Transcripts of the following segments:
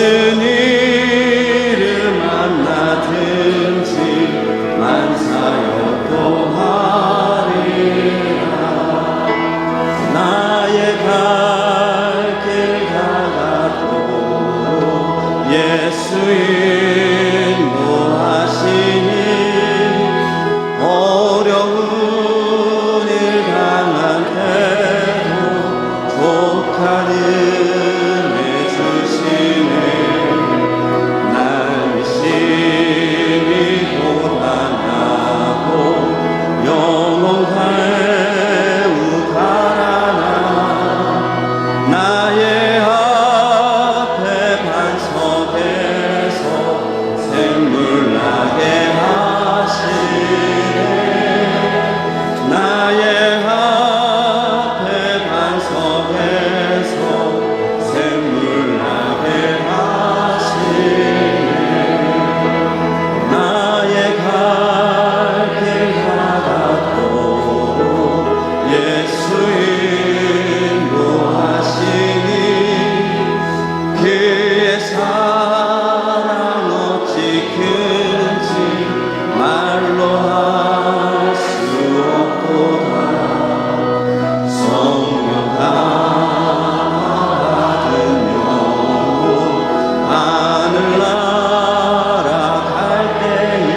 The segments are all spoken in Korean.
무슨 일을 만나든지 만사역도 하리라. 나의 갈 길 다가도록 예수 인도하시니 어려운 일 당할 때도 독한 은혜 주시네. 날 심히 고난하고 영원 배우가라나. 나의 앞에 반석에서 샘물 나게 하시네. 나의 앞에 반석에서 샘물 나게 하시네. 나의 갈 길 다가도록 예수 인도하시니 그의 사랑 어찌 큰지 말로 할 수 없도다. 성령 받은 영혼 하늘나라 갈 때에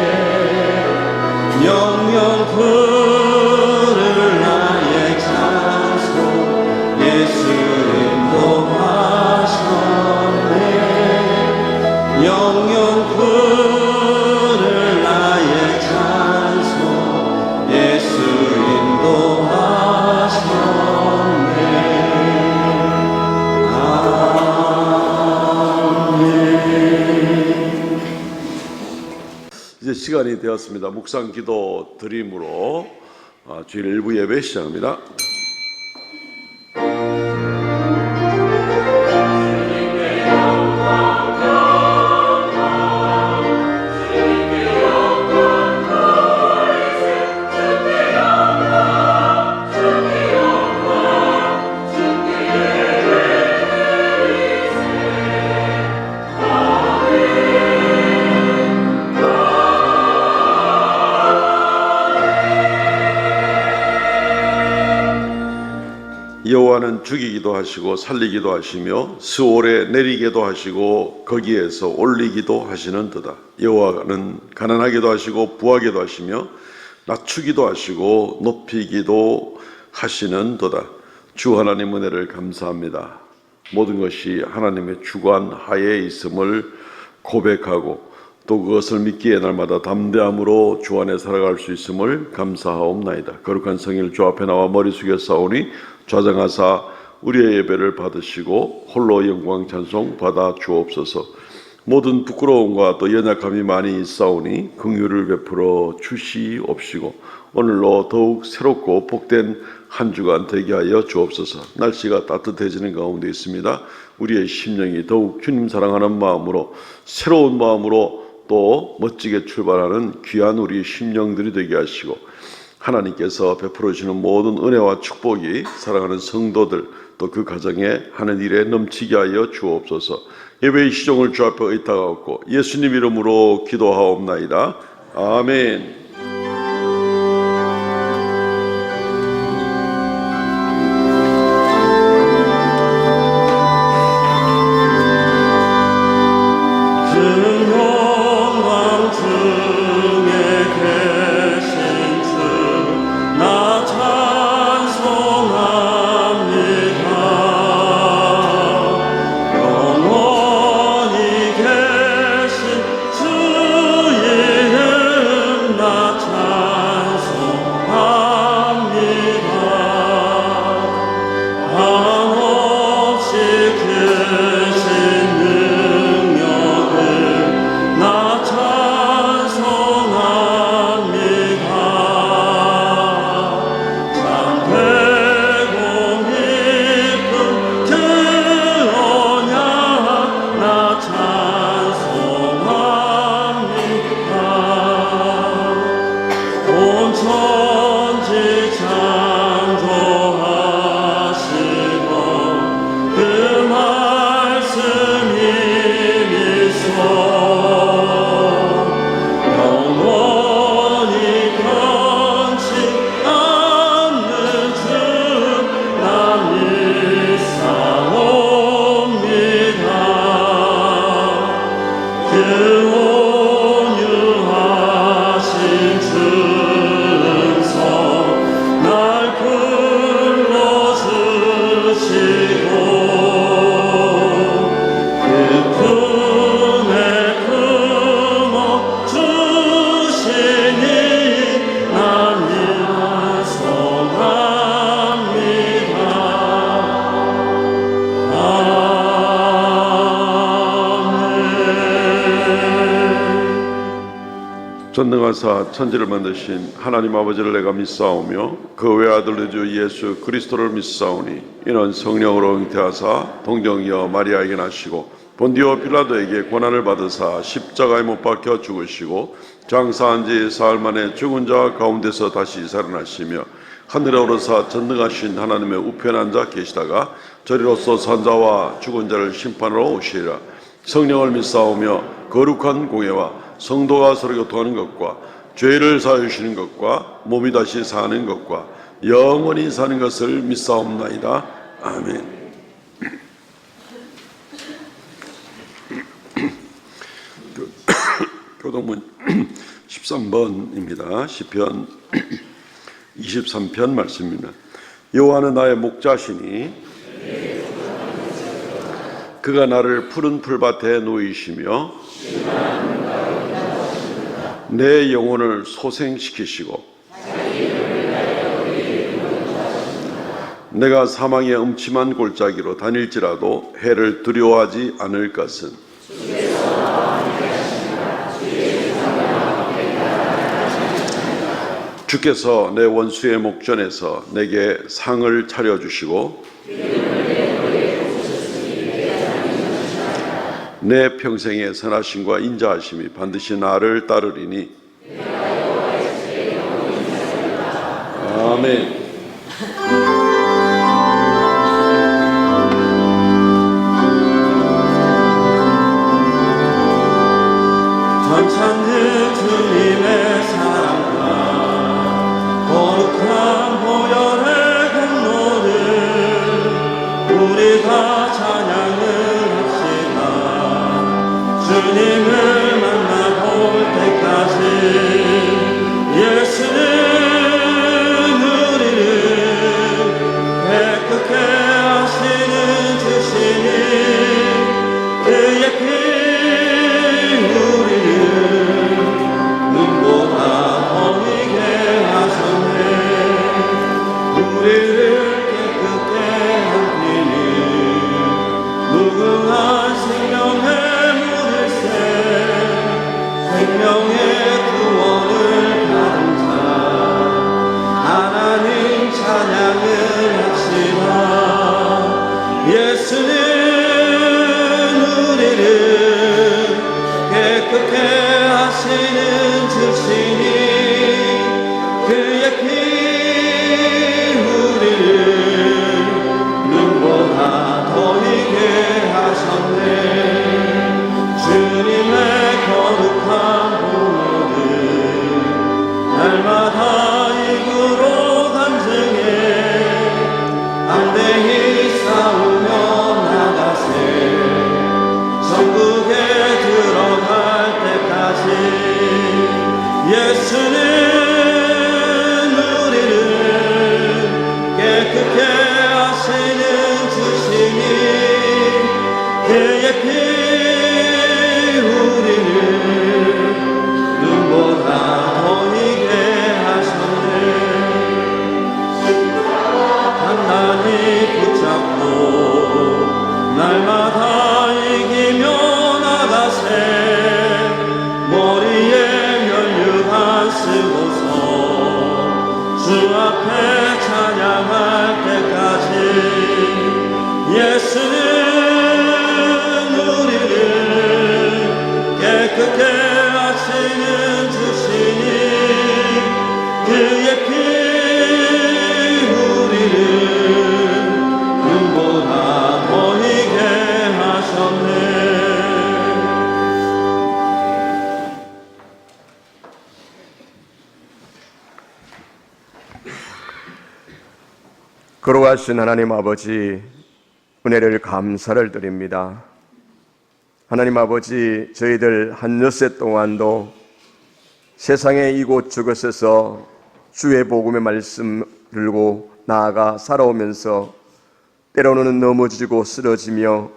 영영 부를 나의 찬송 예수 인도하셨네. 영영 부를 나의 찬송 예수 인도하셨네. 아멘. 이제 시간이 되었습니다. 묵상 기도 드림으로 주일 일부 예배 시작합니다. 여호와는 죽이기도 하시고 살리기도 하시며 스올에 내리게도 하시고 거기에서 올리기도 하시는도다. 여호와는 가난하게도 하시고 부하게도 하시며 낮추기도 하시고 높이기도 하시는도다. 주 하나님 은혜를 감사합니다. 모든 것이 하나님의 주관 하에 있음을 고백하고 또 그것을 믿기에 날마다 담대함으로 주 안에 살아갈 수 있음을 감사하옵나이다. 거룩한 성일 주 앞에 나와 머리 숙여 싸우니 좌정하사 우리의 예배를 받으시고 홀로 영광 찬송 받아 주옵소서. 모든 부끄러움과 또 연약함이 많이 있사오니 긍휼을 베풀어 주시옵시고 오늘로 더욱 새롭고 복된 한 주간 되게 하여 주옵소서. 날씨가 따뜻해지는 가운데 있습니다. 우리의 심령이 더욱 주님 사랑하는 마음으로 새로운 마음으로 또 멋지게 출발하는 귀한 우리 심령들이 되게 하시고 하나님께서 베풀어 주시는 모든 은혜와 축복이 사랑하는 성도들 또 그 가정에 하는 일에 넘치게 하여 주옵소서. 예배의 시종을 주 앞에 의탁하옵고 예수님 이름으로 기도하옵나이다. 아멘. 영원히 계신 주의 전능하사 천지를 만드신 하나님 아버지를 내가 믿사오며 그 외아들 주 예수 그리스도를 믿사오니 이는 성령으로 잉태하사 동정이여 마리아에게 나시고 본디오 빌라도에게 고난을 받으사 십자가에 못 박혀 죽으시고 장사한 지 사흘 만에 죽은 자 가운데서 다시 살아나시며 하늘에 오르사 전능하신 하나님의 우편에 앉아 계시다가 저리로서 산자와 죽은 자를 심판하러 오시리라. 성령을 믿사오며 거룩한 공예와 성도가 서로 교통하는 것과 죄를 사하시는 것과 몸이 다시 사는 것과 영원히 사는 것을 믿사옵나이다. 아멘. 교동문 13번입니다. 시편 23편 말씀입니다. 여호와는 나의 목자시니 그가 나를 푸른 풀밭에 놓이시며 내 영혼을 소생시키시고 내가 사망의 음침한 골짜기로 다닐지라도 해를 두려워하지 않을 것은 주께서 내 원수의 목전에서 내게 상을 차려주시고 내 평생의 선하심과 인자하심이 반드시 나를 따르리니 아멘. 전찬는 주님의 사랑과 거룩한 보혈의 공로를 우리가 찬양을 합시다. 주님을 만나볼 때까지 예수는 우리를 깨끗게 하시는 주시니 그의 피 우리를 눈보다 어리게 하셨네. 우리를 깨끗게 하시니 무궁한 생명의 물일새 생명의 구원을 받은 자 하나님 찬양을 합시다. 예수는 우리를 깨끗게 하시는 주시니 그의 피 우리를 눈보다 더 희게 하셨네. 주님의 거룩한 보혈을 날마다 입으로 간증해 담대히 싸우며 나가세. 천국에 들어갈 때까지 예수는 우리를 깨끗게 하시는 주시니 그의 피 우리를 눈보다 더 희게 하셨네. 단단히 붙잡고 날마다 이기며 나가세. 머리에 면류관 쓰고서 주 앞에 찬양할 때까지 예수는 우리를 깨끗게 하시는 주시니 그의 피 우리를 눈보다 더 희게 하셨네. 거룩하신 하나님 아버지, 은혜를 감사를 드립니다. 하나님 아버지, 저희들 한 엿새 동안도 세상의 이곳 저곳에서 주의 복음의 말씀 들고 나아가 살아오면서 때로는 넘어지고 쓰러지며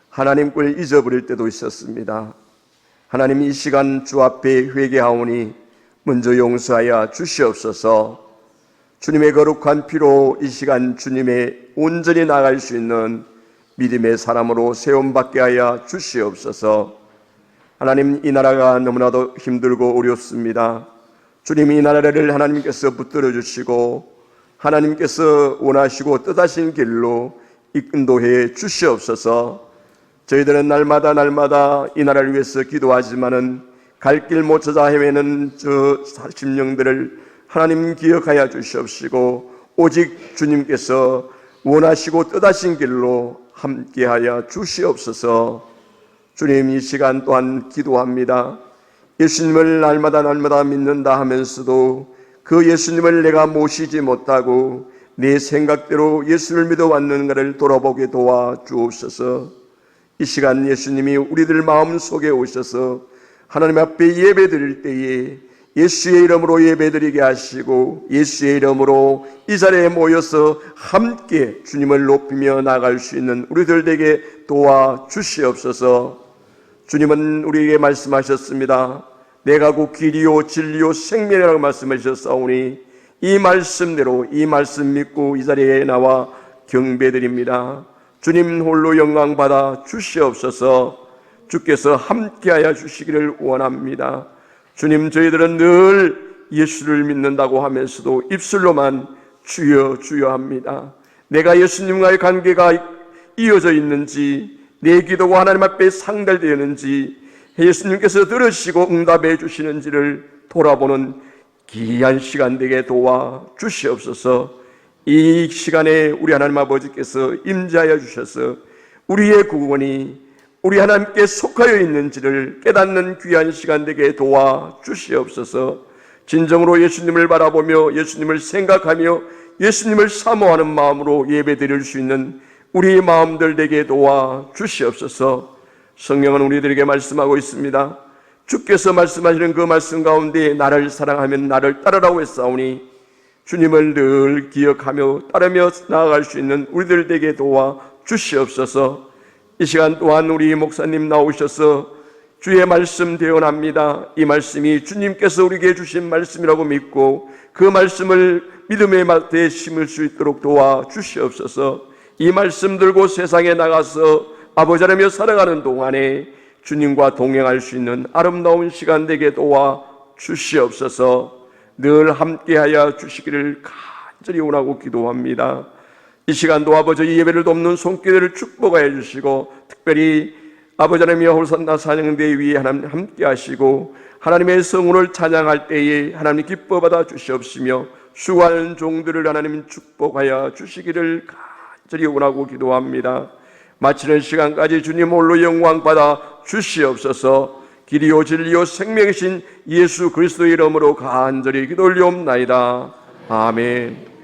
하나님 걸 잊어버릴 때도 있었습니다. 하나님, 이 시간 주 앞에 회개하오니 먼저 용서하여 주시옵소서. 주님의 거룩한 피로 이 시간 주님의 온전히 나아갈 수 있는 믿음의 사람으로 세움받게 하여 주시옵소서. 하나님, 이 나라가 너무나도 힘들고 어렵습니다. 주님, 이 나라를 하나님께서 붙들어 주시고 하나님께서 원하시고 뜻하신 길로 인도해 주시옵소서. 저희들은 날마다 이 나라를 위해서 기도하지만은 갈 길 못 찾아 헤매는 저 심령들을 하나님 기억하여 주시옵시고 오직 주님께서 원하시고 뜻하신 길로 함께하여 주시옵소서. 주님, 이 시간 또한 기도합니다. 예수님을 날마다 믿는다 하면서도 그 예수님을 내가 모시지 못하고 내 생각대로 예수를 믿어왔는가를 돌아보게 도와주옵소서. 이 시간 예수님이 우리들 마음속에 오셔서 하나님 앞에 예배드릴 때에 예수의 이름으로 예배드리게 하시고 예수의 이름으로 이 자리에 모여서 함께 주님을 높이며 나갈 수 있는 우리들 되게 도와주시옵소서. 주님은 우리에게 말씀하셨습니다. 내가 곧 길이요 진리요 생명이라고 말씀하셨사오니 이 말씀대로 이 말씀 믿고 이 자리에 나와 경배드립니다. 주님 홀로 영광 받아 주시옵소서. 주께서 함께하여 주시기를 원합니다. 주님, 저희들은 늘 예수를 믿는다고 하면서도 입술로만 주여 주여 합니다. 내가 예수님과의 관계가 이어져 있는지, 내 기도가 하나님 앞에 상달되었는지, 예수님께서 들으시고 응답해 주시는지를 돌아보는 귀한 시간 되게 도와 주시옵소서. 이 시간에 우리 하나님 아버지께서 임재하여 주셔서 우리의 구원이 우리 하나님께 속하여 있는지를 깨닫는 귀한 시간 되게 도와 주시옵소서. 진정으로 예수님을 바라보며 예수님을 생각하며 예수님을 사모하는 마음으로 예배드릴 수 있는 우리의 마음들 되게 도와 주시옵소서. 성령은 우리들에게 말씀하고 있습니다. 주께서 말씀하시는 그 말씀 가운데 나를 사랑하면 나를 따르라고 했사오니 주님을 늘 기억하며 따르며 나아갈 수 있는 우리들 되게 도와 주시옵소서. 이 시간 또한 우리 목사님 나오셔서 주의 말씀 대언합니다. 이 말씀이 주님께서 우리에게 주신 말씀이라고 믿고 그 말씀을 믿음의 밭에 심을 수 있도록 도와 주시옵소서. 이 말씀 들고 세상에 나가서 아버지 하나며 살아가는 동안에 주님과 동행할 수 있는 아름다운 시간 되게 도와 주시옵소서. 늘 함께하여 주시기를 간절히 원하고 기도합니다. 이 시간도 아버지 예배를 돕는 손길을 축복하여 주시고 특별히 아버지 하나님의 호산나 사냥대 위에 하나님 함께 하시고 하나님의 성우를 찬양할 때에 하나님 기뻐 받아 주시옵시며 수고하는 종들을 하나님 축복하여 주시기를 간절히 원하고 기도합니다. 마치는 시간까지 주님 홀로 영광 받아 주시옵소서. 길이요 진리요 생명이신 예수 그리스도의 이름으로 간절히 기도 올리옵나이다. 아멘.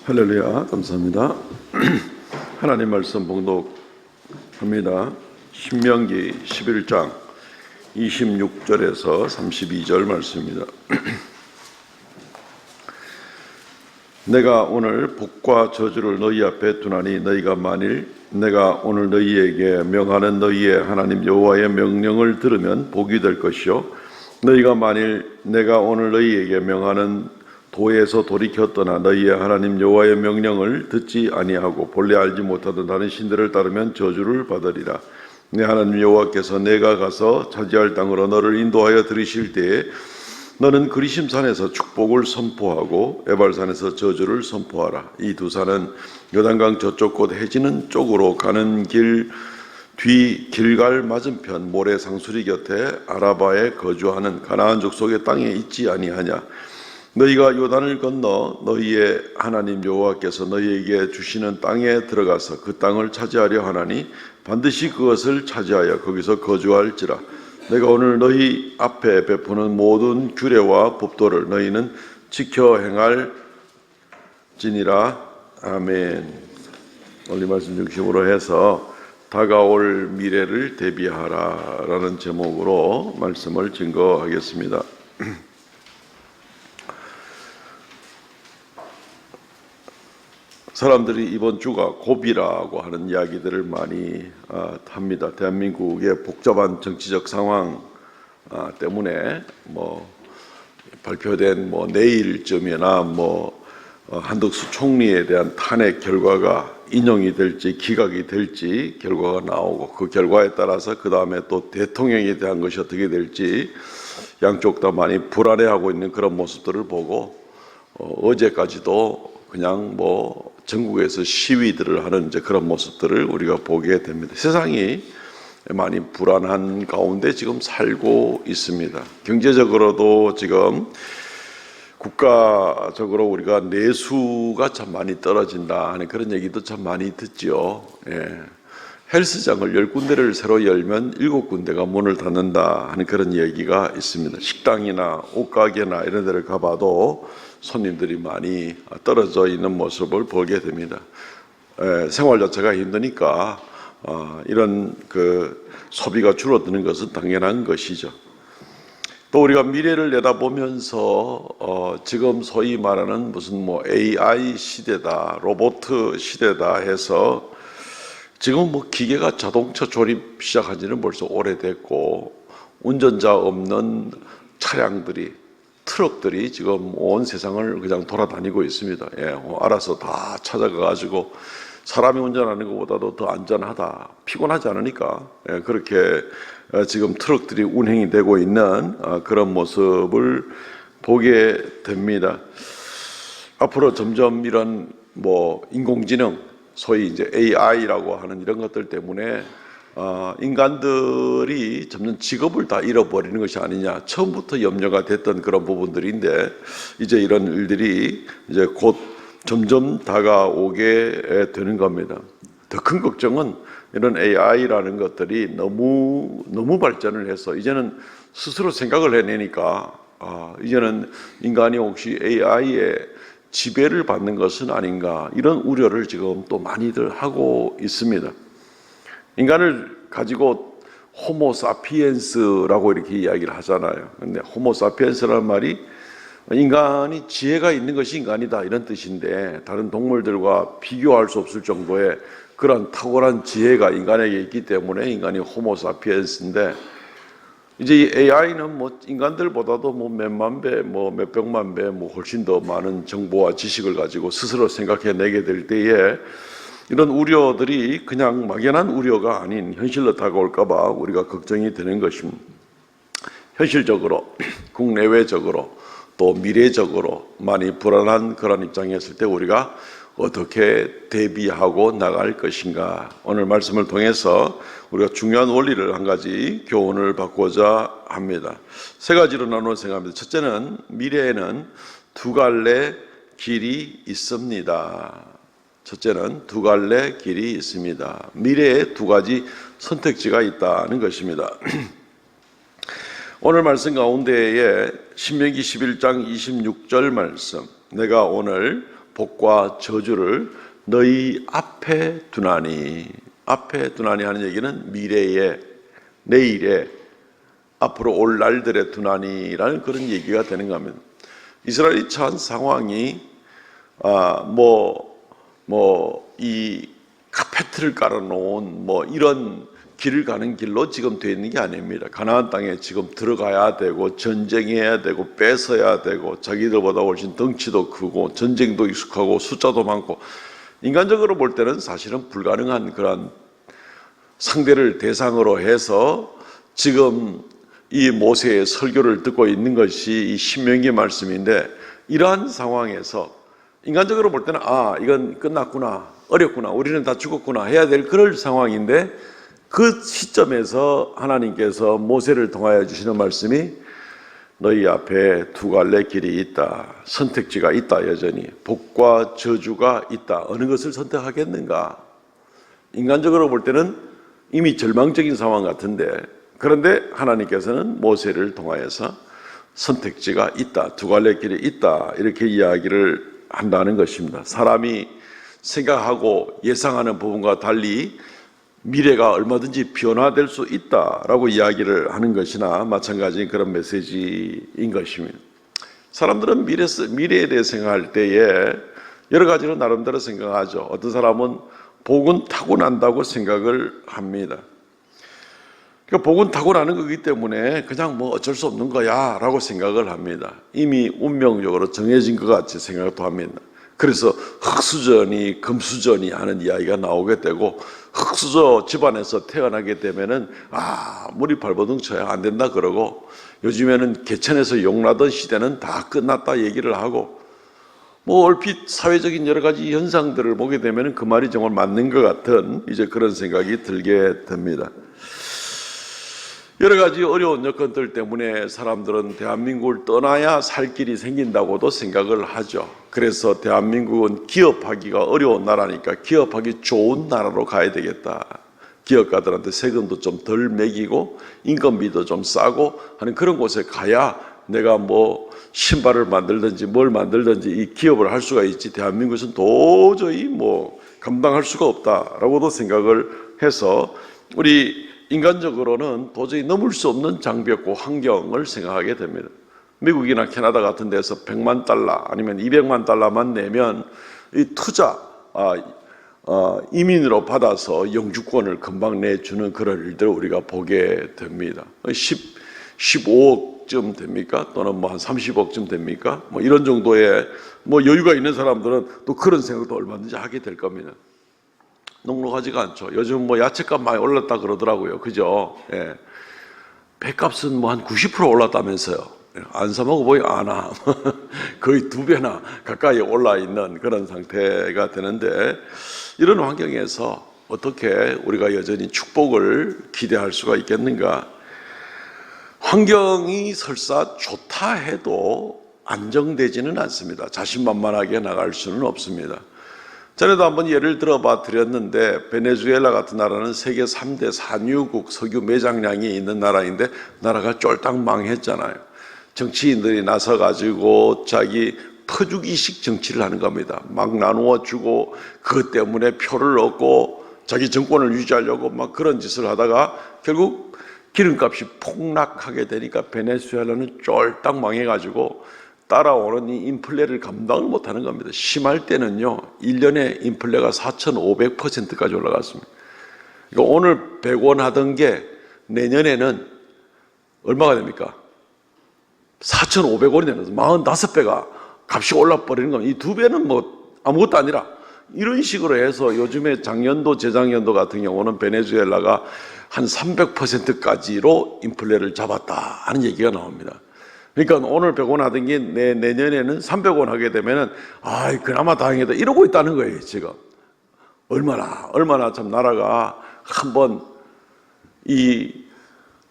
할렐루야, 감사합니다. 하나님 말씀 봉독합니다. 신명기 11장 26절에서 32절 말씀입니다. 내가 오늘 복과 저주를 너희 앞에 두나니 너희가 만일 내가 오늘 너희에게 명하는 너희의 하나님 여호와의 명령을 들으면 복이 될 것이요 너희가 만일 내가 오늘 너희에게 명하는 도에서 돌이켜 떠나 너희의 하나님 여호와의 명령을 듣지 아니하고 본래 알지 못하던 다른 신들을 따르면 저주를 받으리라. 내 하나님 여호와께서 내가 가서 차지할 땅으로 너를 인도하여 들이실 때에 너는 그리심산에서 축복을 선포하고 에발산에서 저주를 선포하라. 이 두 산은 요단강 저쪽 곧 해지는 쪽으로 가는 길 뒤 길갈 맞은편 모래 상수리 곁에 아라바에 거주하는 가나안 족속의 땅에 있지 아니하냐. 너희가 요단을 건너 너희의 하나님 여호와께서 너희에게 주시는 땅에 들어가서 그 땅을 차지하려 하나니 반드시 그것을 차지하여 거기서 거주할지라. 내가 오늘 너희 앞에 베푸는 모든 규례와 법도를 너희는 지켜 행할지니라. 아멘. 오늘 말씀 중심으로 해서 다가올 미래를 대비하라 라는 제목으로 말씀을 증거하겠습니다. 사람들이 이번 주가 고비라고 하는 이야기들을 많이 합니다. 대한민국의 복잡한 정치적 상황 때문에 발표된 내일쯤이나 한덕수 총리에 대한 탄핵 결과가 인용이 될지 기각이 될지 결과가 나오고 그 결과에 따라서 그 다음에 또 대통령에 대한 것이 어떻게 될지 양쪽 다 많이 불안해하고 있는 그런 모습들을 보고 어제까지도 그냥 전국에서 시위들을 하는 이제 그런 모습들을 우리가 보게 됩니다. 세상이 많이 불안한 가운데 지금 살고 있습니다. 경제적으로도 지금 국가적으로 우리가 내수가 참 많이 떨어진다 하는 그런 얘기도 참 많이 듣죠. 헬스장을 10군데를 새로 열면 7군데가 문을 닫는다 하는 그런 얘기가 있습니다. 식당이나 옷가게나 이런 데를 가봐도 손님들이 많이 떨어져 있는 모습을 보게 됩니다. 생활 자체가 힘드니까 이런 소비가 줄어드는 것은 당연한 것이죠. 또 우리가 미래를 내다보면서 지금 소위 말하는 무슨 AI 시대다, 로봇 시대다 해서 지금 기계가 자동차 조립 시작한 지는 벌써 오래됐고 운전자 없는 차량들이 트럭들이 지금 온 세상을 그냥 돌아다니고 있습니다. 알아서 다 찾아가가지고 사람이 운전하는 것보다도 더 안전하다, 피곤하지 않으니까 그렇게 지금 트럭들이 운행이 되고 있는 그런 모습을 보게 됩니다. 앞으로 점점 이런 인공지능, 소위 이제 AI라고 하는 이런 것들 때문에 인간들이 점점 직업을 다 잃어버리는 것이 아니냐, 처음부터 염려가 됐던 그런 부분들인데 이제 이런 일들이 이제 곧 점점 다가오게 되는 겁니다. 더 큰 걱정은 이런 AI라는 것들이 너무 발전을 해서 이제는 스스로 생각을 해내니까 이제는 인간이 혹시 AI의 지배를 받는 것은 아닌가, 이런 우려를 지금 또 많이들 하고 있습니다. 인간을 가지고 호모사피엔스라고 이렇게 이야기를 하잖아요. 근데 호모사피엔스라는 말이 인간이 지혜가 있는 것이 인간이다 이런 뜻인데, 다른 동물들과 비교할 수 없을 정도의 그런 탁월한 지혜가 인간에게 있기 때문에 인간이 호모사피엔스인데, 이제 이 AI는 뭐 인간들보다도 뭐 몇만 배, 뭐 몇백만 배, 뭐 훨씬 더 많은 정보와 지식을 가지고 스스로 생각해내게 될 때에 이런 우려들이 그냥 막연한 우려가 아닌 현실로 다가올까봐 우리가 걱정이 되는 것입니다. 현실적으로, 국내외적으로, 또 미래적으로 많이 불안한 그런 입장에 있을 때 우리가 어떻게 대비하고 나갈 것인가. 오늘 말씀을 통해서 우리가 중요한 원리를 한 가지 교훈을 받고자 합니다. 세 가지로 나누어 생각합니다. 첫째는 미래에는 두 갈래 길이 있습니다. 첫째는 두 갈래 길이 있습니다. 미래에 두 가지 선택지가 있다는 것입니다. 오늘 말씀 가운데에 신명기 11장 26절 말씀, 내가 오늘 복과 저주를 너희 앞에 두나니, 앞에 두나니 하는 얘기는 미래에, 내일에, 앞으로 올 날들에 두나니라는 그런 얘기가 되는 겁니다. 이스라엘이 처한 상황이 이 카페트를 깔아놓은 이런 길을 가는 길로 지금 되어 있는 게 아닙니다. 가나안 땅에 지금 들어가야 되고 전쟁해야 되고 뺏어야 되고 자기들보다 훨씬 덩치도 크고 전쟁도 익숙하고 숫자도 많고 인간적으로 볼 때는 사실은 불가능한 그런 상대를 대상으로 해서 지금 이 모세의 설교를 듣고 있는 것이 이 신명기 말씀인데, 이러한 상황에서 인간적으로 볼 때는 이건 끝났구나, 어렵구나, 우리는 다 죽었구나 해야 될 그럴 상황인데, 그 시점에서 하나님께서 모세를 통하여 주시는 말씀이 너희 앞에 두 갈래 길이 있다. 선택지가 있다. 여전히 복과 저주가 있다. 어느 것을 선택하겠는가? 인간적으로 볼 때는 이미 절망적인 상황 같은데, 그런데 하나님께서는 모세를 통하여서 선택지가 있다. 두 갈래 길이 있다. 이렇게 이야기를 한다는 것입니다. 사람이 생각하고 예상하는 부분과 달리 미래가 얼마든지 변화될 수 있다라고 이야기를 하는 것이나 마찬가지인 그런 메시지인 것입니다. 사람들은 미래에 대해 생각할 때에 여러 가지로 나름대로 생각하죠. 어떤 사람은 복은 타고난다고 생각을 합니다. 그러니까 복은 타고나는 거기 때문에 그냥 어쩔 수 없는 거야 라고 생각을 합니다. 이미 운명적으로 정해진 것 같이 생각도 합니다. 그래서 흙수저니 금수저니 하는 이야기가 나오게 되고, 흙수저 집안에서 태어나게 되면은 물이 발버둥 쳐야 안 된다 그러고, 요즘에는 개천에서 용나던 시대는 다 끝났다 얘기를 하고, 얼핏 사회적인 여러 가지 현상들을 보게 되면은 그 말이 정말 맞는 것 같은 이제 그런 생각이 들게 됩니다. 여러 가지 어려운 여건들 때문에 사람들은 대한민국을 떠나야 살 길이 생긴다고도 생각을 하죠. 그래서 대한민국은 기업하기가 어려운 나라니까 기업하기 좋은 나라로 가야 되겠다. 기업가들한테 세금도 좀 덜 매기고 인건비도 좀 싸고 하는 그런 곳에 가야 내가 신발을 만들든지 뭘 만들든지 이 기업을 할 수가 있지, 대한민국에서는 도저히 감당할 수가 없다라고도 생각을 해서 우리 인간적으로는 도저히 넘을 수 없는 장벽과 환경을 생각하게 됩니다. 미국이나 캐나다 같은 데서 100만 달러 아니면 200만 달러만 내면 이 투자, 이민으로 받아서 영주권을 금방 내주는 그런 일들을 우리가 보게 됩니다. 15억쯤 됩니까? 또는 한 30억쯤 됩니까? 이런 정도의 여유가 있는 사람들은 또 그런 생각도 얼마든지 하게 될 겁니다. 넉넉하지가 않죠. 요즘 야채값 많이 올랐다 그러더라고요. 그죠? 예. 배값은 한 90% 올랐다면서요. 안 사 먹어보니 아나. 거의 2배나 가까이 올라 있는 그런 상태가 되는데, 이런 환경에서 어떻게 우리가 여전히 축복을 기대할 수가 있겠는가? 환경이 설사 좋다 해도 안정되지는 않습니다. 자신만만하게 나갈 수는 없습니다. 전에도 한번 예를 들어봐 드렸는데, 베네수엘라 같은 나라는 세계 3대 산유국 석유 매장량이 있는 나라인데 나라가 쫄딱 망했잖아요. 정치인들이 나서가지고 자기 퍼주기식 정치를 하는 겁니다. 막 나누어 주고 그것 때문에 표를 얻고 자기 정권을 유지하려고 막 그런 짓을 하다가 결국 기름값이 폭락하게 되니까 베네수엘라는 쫄딱 망해가지고 따라오는 이 인플레를 감당을 못하는 겁니다. 심할 때는요, 1년에 인플레가 4,500%까지 올라갔습니다. 그러니까 오늘 100원 하던 게 내년에는 얼마가 됩니까? 4,500원이 되면서 45배가 값이 올라버리는 겁니다. 이 2배는 뭐 아무것도 아니라 이런 식으로 해서 요즘에 작년도 재작년도 같은 경우는 베네수엘라가 한 300%까지로 인플레를 잡았다 하는 얘기가 나옵니다. 그러니까 오늘 100원 하던 게 내년에는 300원 하게 되면은 그나마 다행이다 이러고 있다는 거예요. 지금 얼마나 참 나라가 한번 이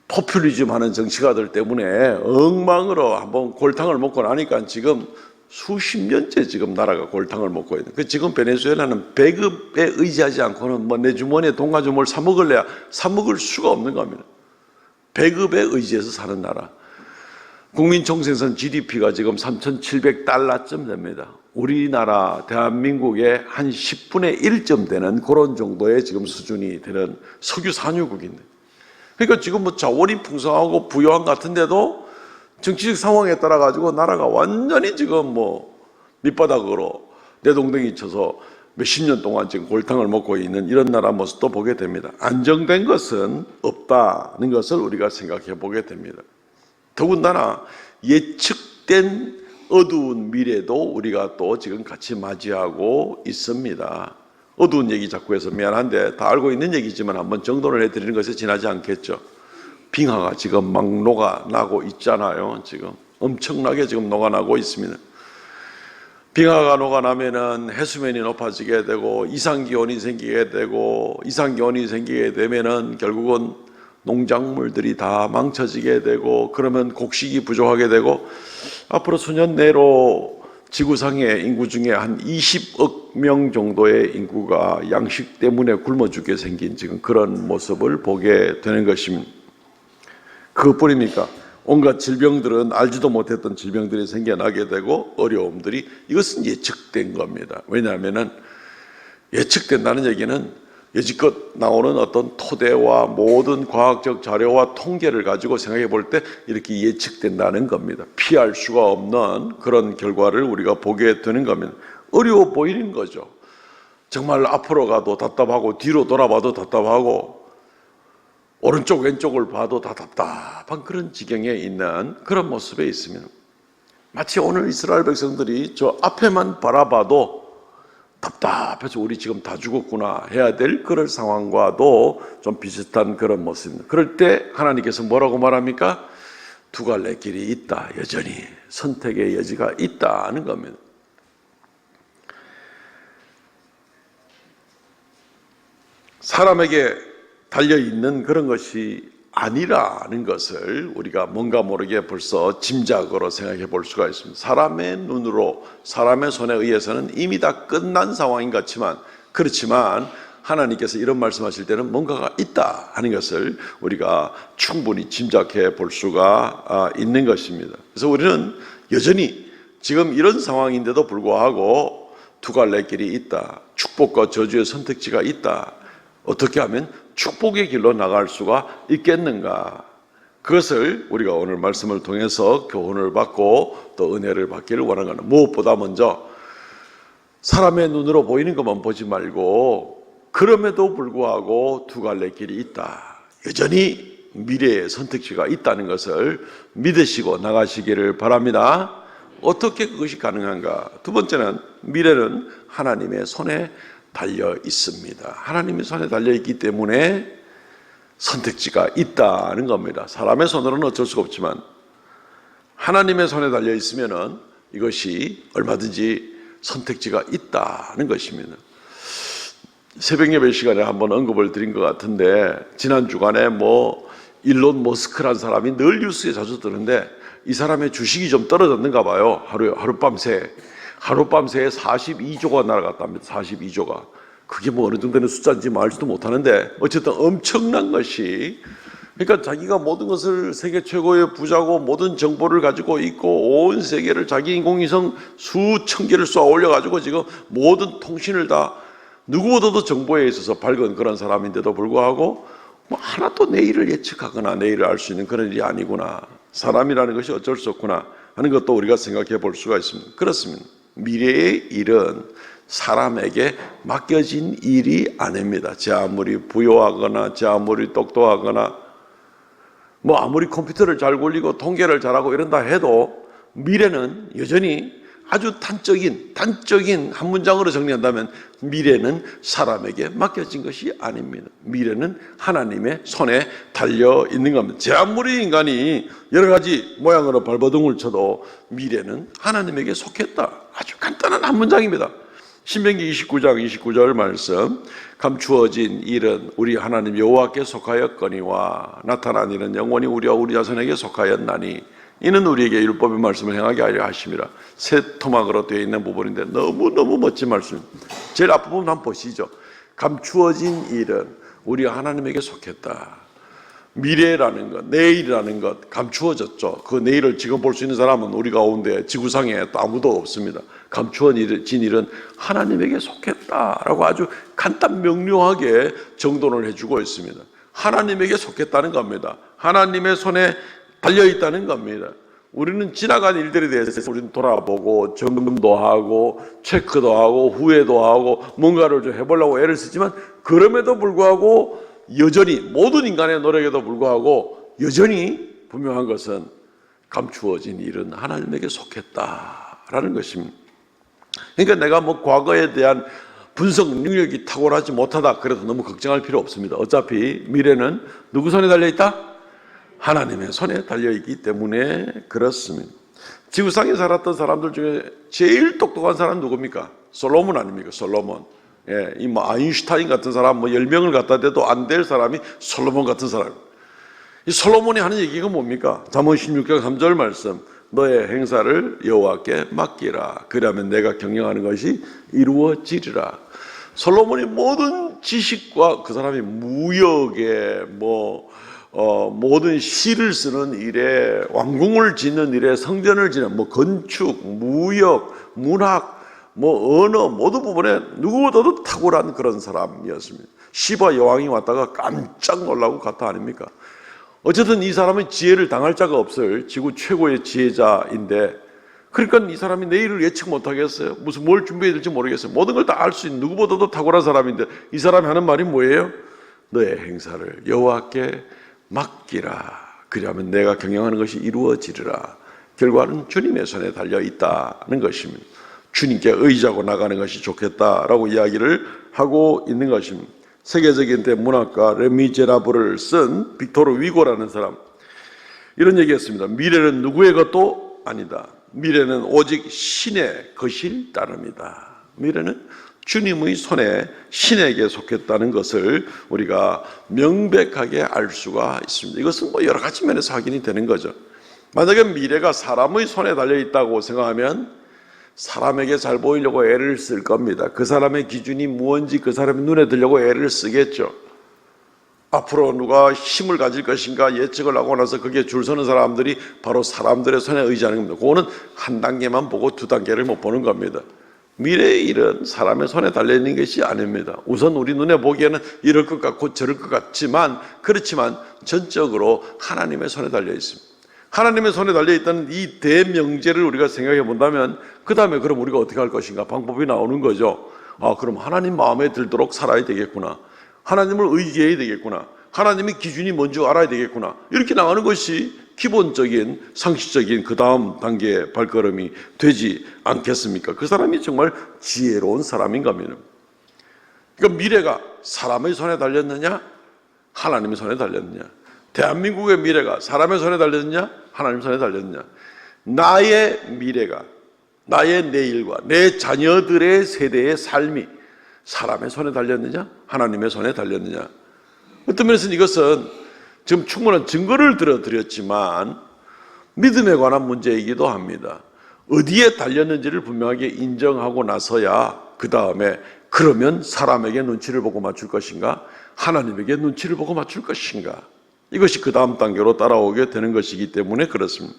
포퓰리즘 하는 정치가들 때문에 엉망으로 한번 골탕을 먹고 나니까 지금 수십 년째 지금 나라가 골탕을 먹고 있는. 지금 베네수엘라는 배급에 의지하지 않고는 뭐 내 주머니에 돈 가지고 뭘 사 먹을래야 사 먹을 수가 없는 겁니다. 배급에 의지해서 사는 나라. 국민 총생산 GDP가 지금 3,700달러쯤 됩니다. 우리나라 대한민국의 한 10분의 1쯤 되는 그런 정도의 지금 수준이 되는 석유 산유국인데. 그러니까 지금 뭐 자원이 풍성하고 부유한 같은데도 정치적 상황에 따라 가지고 나라가 완전히 지금 뭐 밑바닥으로 내동댕이 쳐서 몇십 년 동안 지금 골탕을 먹고 있는 이런 나라 모습도 보게 됩니다. 안정된 것은 없다는 것을 우리가 생각해 보게 됩니다. 더군다나 예측된 어두운 미래도 우리가 또 지금 같이 맞이하고 있습니다. 어두운 얘기 자꾸 해서 미안한데 다 알고 있는 얘기지만 한번 정돈을 해드리는 것에 지나지 않겠죠. 빙하가 지금 막 녹아나고 있잖아요. 지금 엄청나게 지금 녹아나고 있습니다. 빙하가 녹아나면은 해수면이 높아지게 되고 이상기온이 생기게 되고 이상기온이 생기게 되면은 결국은 농작물들이 다 망쳐지게 되고 그러면 곡식이 부족하게 되고 앞으로 수년 내로 지구상의 인구 중에 한 20억 명 정도의 인구가 양식 때문에 굶어 죽게 생긴 지금 그런 모습을 보게 되는 것입니다. 그것뿐입니까? 온갖 질병들은 알지도 못했던 질병들이 생겨나게 되고 어려움들이 이것은 예측된 겁니다. 왜냐하면 예측된다는 얘기는 여지껏 나오는 어떤 토대와 모든 과학적 자료와 통계를 가지고 생각해 볼 때 이렇게 예측된다는 겁니다. 피할 수가 없는 그런 결과를 우리가 보게 되는 겁니다. 어려워 보이는 거죠. 정말 앞으로 가도 답답하고 뒤로 돌아봐도 답답하고 오른쪽 왼쪽을 봐도 다 답답한 그런 지경에 있는 그런 모습에 있습니다. 마치 오늘 이스라엘 백성들이 저 앞에만 바라봐도 답답해서 우리 지금 다 죽었구나 해야 될 그런 상황과도 좀 비슷한 그런 모습입니다. 그럴 때 하나님께서 뭐라고 말합니까? 두 갈래 길이 있다. 여전히 선택의 여지가 있다는 겁니다. 사람에게 달려있는 그런 것이 아니라는 것을 우리가 뭔가 모르게 벌써 짐작으로 생각해 볼 수가 있습니다. 사람의 눈으로 사람의 손에 의해서는 이미 다 끝난 상황인 것 같지만 그렇지만 하나님께서 이런 말씀하실 때는 뭔가가 있다 하는 것을 우리가 충분히 짐작해 볼 수가 있는 것입니다. 그래서 우리는 여전히 지금 이런 상황인데도 불구하고 두 갈래 길이 있다. 축복과 저주의 선택지가 있다. 어떻게 하면 축복의 길로 나갈 수가 있겠는가? 그것을 우리가 오늘 말씀을 통해서 교훈을 받고 또 은혜를 받기를 원하는 무엇보다 먼저 사람의 눈으로 보이는 것만 보지 말고 그럼에도 불구하고 두 갈래 길이 있다. 여전히 미래의 선택지가 있다는 것을 믿으시고 나가시기를 바랍니다. 어떻게 그것이 가능한가? 두 번째는 미래는 하나님의 손에 달려 있습니다. 하나님의 손에 달려 있기 때문에 선택지가 있다는 겁니다. 사람의 손으로는 어쩔 수가 없지만 하나님의 손에 달려 있으면은 이것이 얼마든지 선택지가 있다는 것입니다. 새벽 예배 시간에 한번 언급을 드린 것 같은데 지난 주간에 일론 머스크라는 사람이 늘 뉴스에 자주 뜨는데 이 사람의 주식이 좀 떨어졌는가 봐요. 하룻밤새 42조가 날아갔답니다. 42조가. 그게 어느 정도 되는 숫자인지 알지도 못하는데 어쨌든 엄청난 것이 그러니까 자기가 모든 것을 세계 최고의 부자고 모든 정보를 가지고 있고 온 세계를 자기 인공위성 수천 개를 쏘아 올려가지고 지금 모든 통신을 다 누구보다도 정보에 있어서 밝은 그런 사람인데도 불구하고 하나도 내일을 예측하거나 내일을 알 수 있는 그런 일이 아니구나. 사람이라는 것이 어쩔 수 없구나 하는 것도 우리가 생각해 볼 수가 있습니다. 그렇습니다. 미래의 일은 사람에게 맡겨진 일이 아닙니다. 제 아무리 부유하거나 제 아무리 똑똑하거나 뭐 아무리 컴퓨터를 잘 굴리고 통계를 잘하고 이런다 해도 미래는 여전히 아주 단적인 한 문장으로 정리한다면 미래는 사람에게 맡겨진 것이 아닙니다. 미래는 하나님의 손에 달려 있는 겁니다. 제 아무리 인간이 여러 가지 모양으로 발버둥을 쳐도 미래는 하나님에게 속했다. 아주 간단한 한 문장입니다. 신명기 29장 29절 말씀, 감추어진 일은 우리 하나님 여호와께 속하였거니와 나타난 일은 영원히 우리와 우리 자손에게 속하였나니 이는 우리에게 율법의 말씀을 행하게 하려 하심이라. 새 토막으로 되어 있는 부분인데 너무너무 멋진 말씀입니다. 제일 앞부분 한번 보시죠. 감추어진 일은 우리가 하나님에게 속했다. 미래라는 것, 내일이라는 것 감추어졌죠. 그 내일을 지금 볼 수 있는 사람은 우리 가운데 지구상에 또 아무도 없습니다. 감추어진 일은 하나님에게 속했다라고 아주 간단 명료하게 정돈을 해주고 있습니다. 하나님에게 속했다는 겁니다. 하나님의 손에 달려있다는 겁니다. 우리는 지나간 일들에 대해서 우리는 돌아보고 점검도 하고 체크도 하고 후회도 하고 뭔가를 좀 해보려고 애를 쓰지만 그럼에도 불구하고 여전히 모든 인간의 노력에도 불구하고 여전히 분명한 것은 감추어진 일은 하나님에게 속했다라는 것입니다. 그러니까 내가 뭐 과거에 대한 분석 능력이 탁월하지 못하다 그래도 너무 걱정할 필요 없습니다. 어차피 미래는 누구 손에 달려있다? 하나님의 손에 달려있기 때문에 그렇습니다. 지구상에 살았던 사람들 중에 제일 똑똑한 사람은 누굽니까? 솔로몬 아닙니까? 솔로몬. 예, 이 뭐 아인슈타인 같은 사람 뭐 10명을 갖다 대도 안 될 사람이 솔로몬 같은 사람. 이 솔로몬이 하는 얘기가 뭡니까? 잠언 16장 3절 말씀. 너의 행사를 여호와께 맡기라. 그러면 내가 경영하는 것이 이루어지리라. 솔로몬이 모든 지식과 그 사람이 무역에 모든 시를 쓰는 일에 왕궁을 짓는 일에 성전을 짓는 건축, 무역, 문학, 언어 모든 부분에 누구보다도 탁월한 그런 사람이었습니다. 시바 여왕이 왔다가 깜짝 놀라고 갔다 아닙니까? 어쨌든 이 사람은 지혜를 당할 자가 없을 지구 최고의 지혜자인데 그러니까 이 사람이 내일을 예측 못하겠어요. 무슨 뭘 준비해야 될지 모르겠어요. 모든 걸 다 알 수 있는 누구보다도 탁월한 사람인데 이 사람이 하는 말이 뭐예요? 너의 행사를 여호와께 맡기라. 그리하면 내가 경영하는 것이 이루어지리라. 결과는 주님의 손에 달려있다는 것입니다. 주님께 의지하고 나가는 것이 좋겠다라고 이야기를 하고 있는 것입니다. 세계적인 대문학가 레미제라블을 쓴 빅토르 위고라는 사람 이런 얘기했습니다. 미래는 누구의 것도 아니다. 미래는 오직 신의 것일 따름이다. 미래는 주님의 손에 신에게 속했다는 것을 우리가 명백하게 알 수가 있습니다. 이것은 여러 가지 면에서 확인이 되는 거죠. 만약에 미래가 사람의 손에 달려있다고 생각하면 사람에게 잘 보이려고 애를 쓸 겁니다. 그 사람의 기준이 무언지 그 사람의 눈에 들려고 애를 쓰겠죠. 앞으로 누가 힘을 가질 것인가 예측을 하고 나서 거기에 줄 서는 사람들이 바로 사람들의 손에 의지하는 겁니다. 그거는 한 단계만 보고 두 단계를 못 보는 겁니다. 미래의 일은 사람의 손에 달려있는 것이 아닙니다. 우선 우리 눈에 보기에는 이럴 것 같고 저럴 것 같지만 그렇지만 전적으로 하나님의 손에 달려있습니다. 하나님의 손에 달려있다는 이 대명제를 우리가 생각해 본다면 그 다음에 그럼 우리가 어떻게 할 것인가 방법이 나오는 거죠. 그럼 하나님 마음에 들도록 살아야 되겠구나. 하나님을 의지해야 되겠구나. 하나님의 기준이 뭔지 알아야 되겠구나. 이렇게 나가는 것이 기본적인 상식적인 그 다음 단계의 발걸음이 되지 않겠습니까? 그 사람이 정말 지혜로운 사람인 겁니다. 그러니까 미래가 사람의 손에 달렸느냐 하나님의 손에 달렸느냐, 대한민국의 미래가 사람의 손에 달렸느냐 하나님의 손에 달렸느냐, 나의 미래가 나의 내일과 내 자녀들의 세대의 삶이 사람의 손에 달렸느냐 하나님의 손에 달렸느냐. 어떤 면에서는 이것은 지금 충분한 증거를 들어드렸지만 믿음에 관한 문제이기도 합니다. 어디에 달렸는지를 분명하게 인정하고 나서야 그 다음에 그러면 사람에게 눈치를 보고 맞출 것인가 하나님에게 눈치를 보고 맞출 것인가, 이것이 그 다음 단계로 따라오게 되는 것이기 때문에 그렇습니다.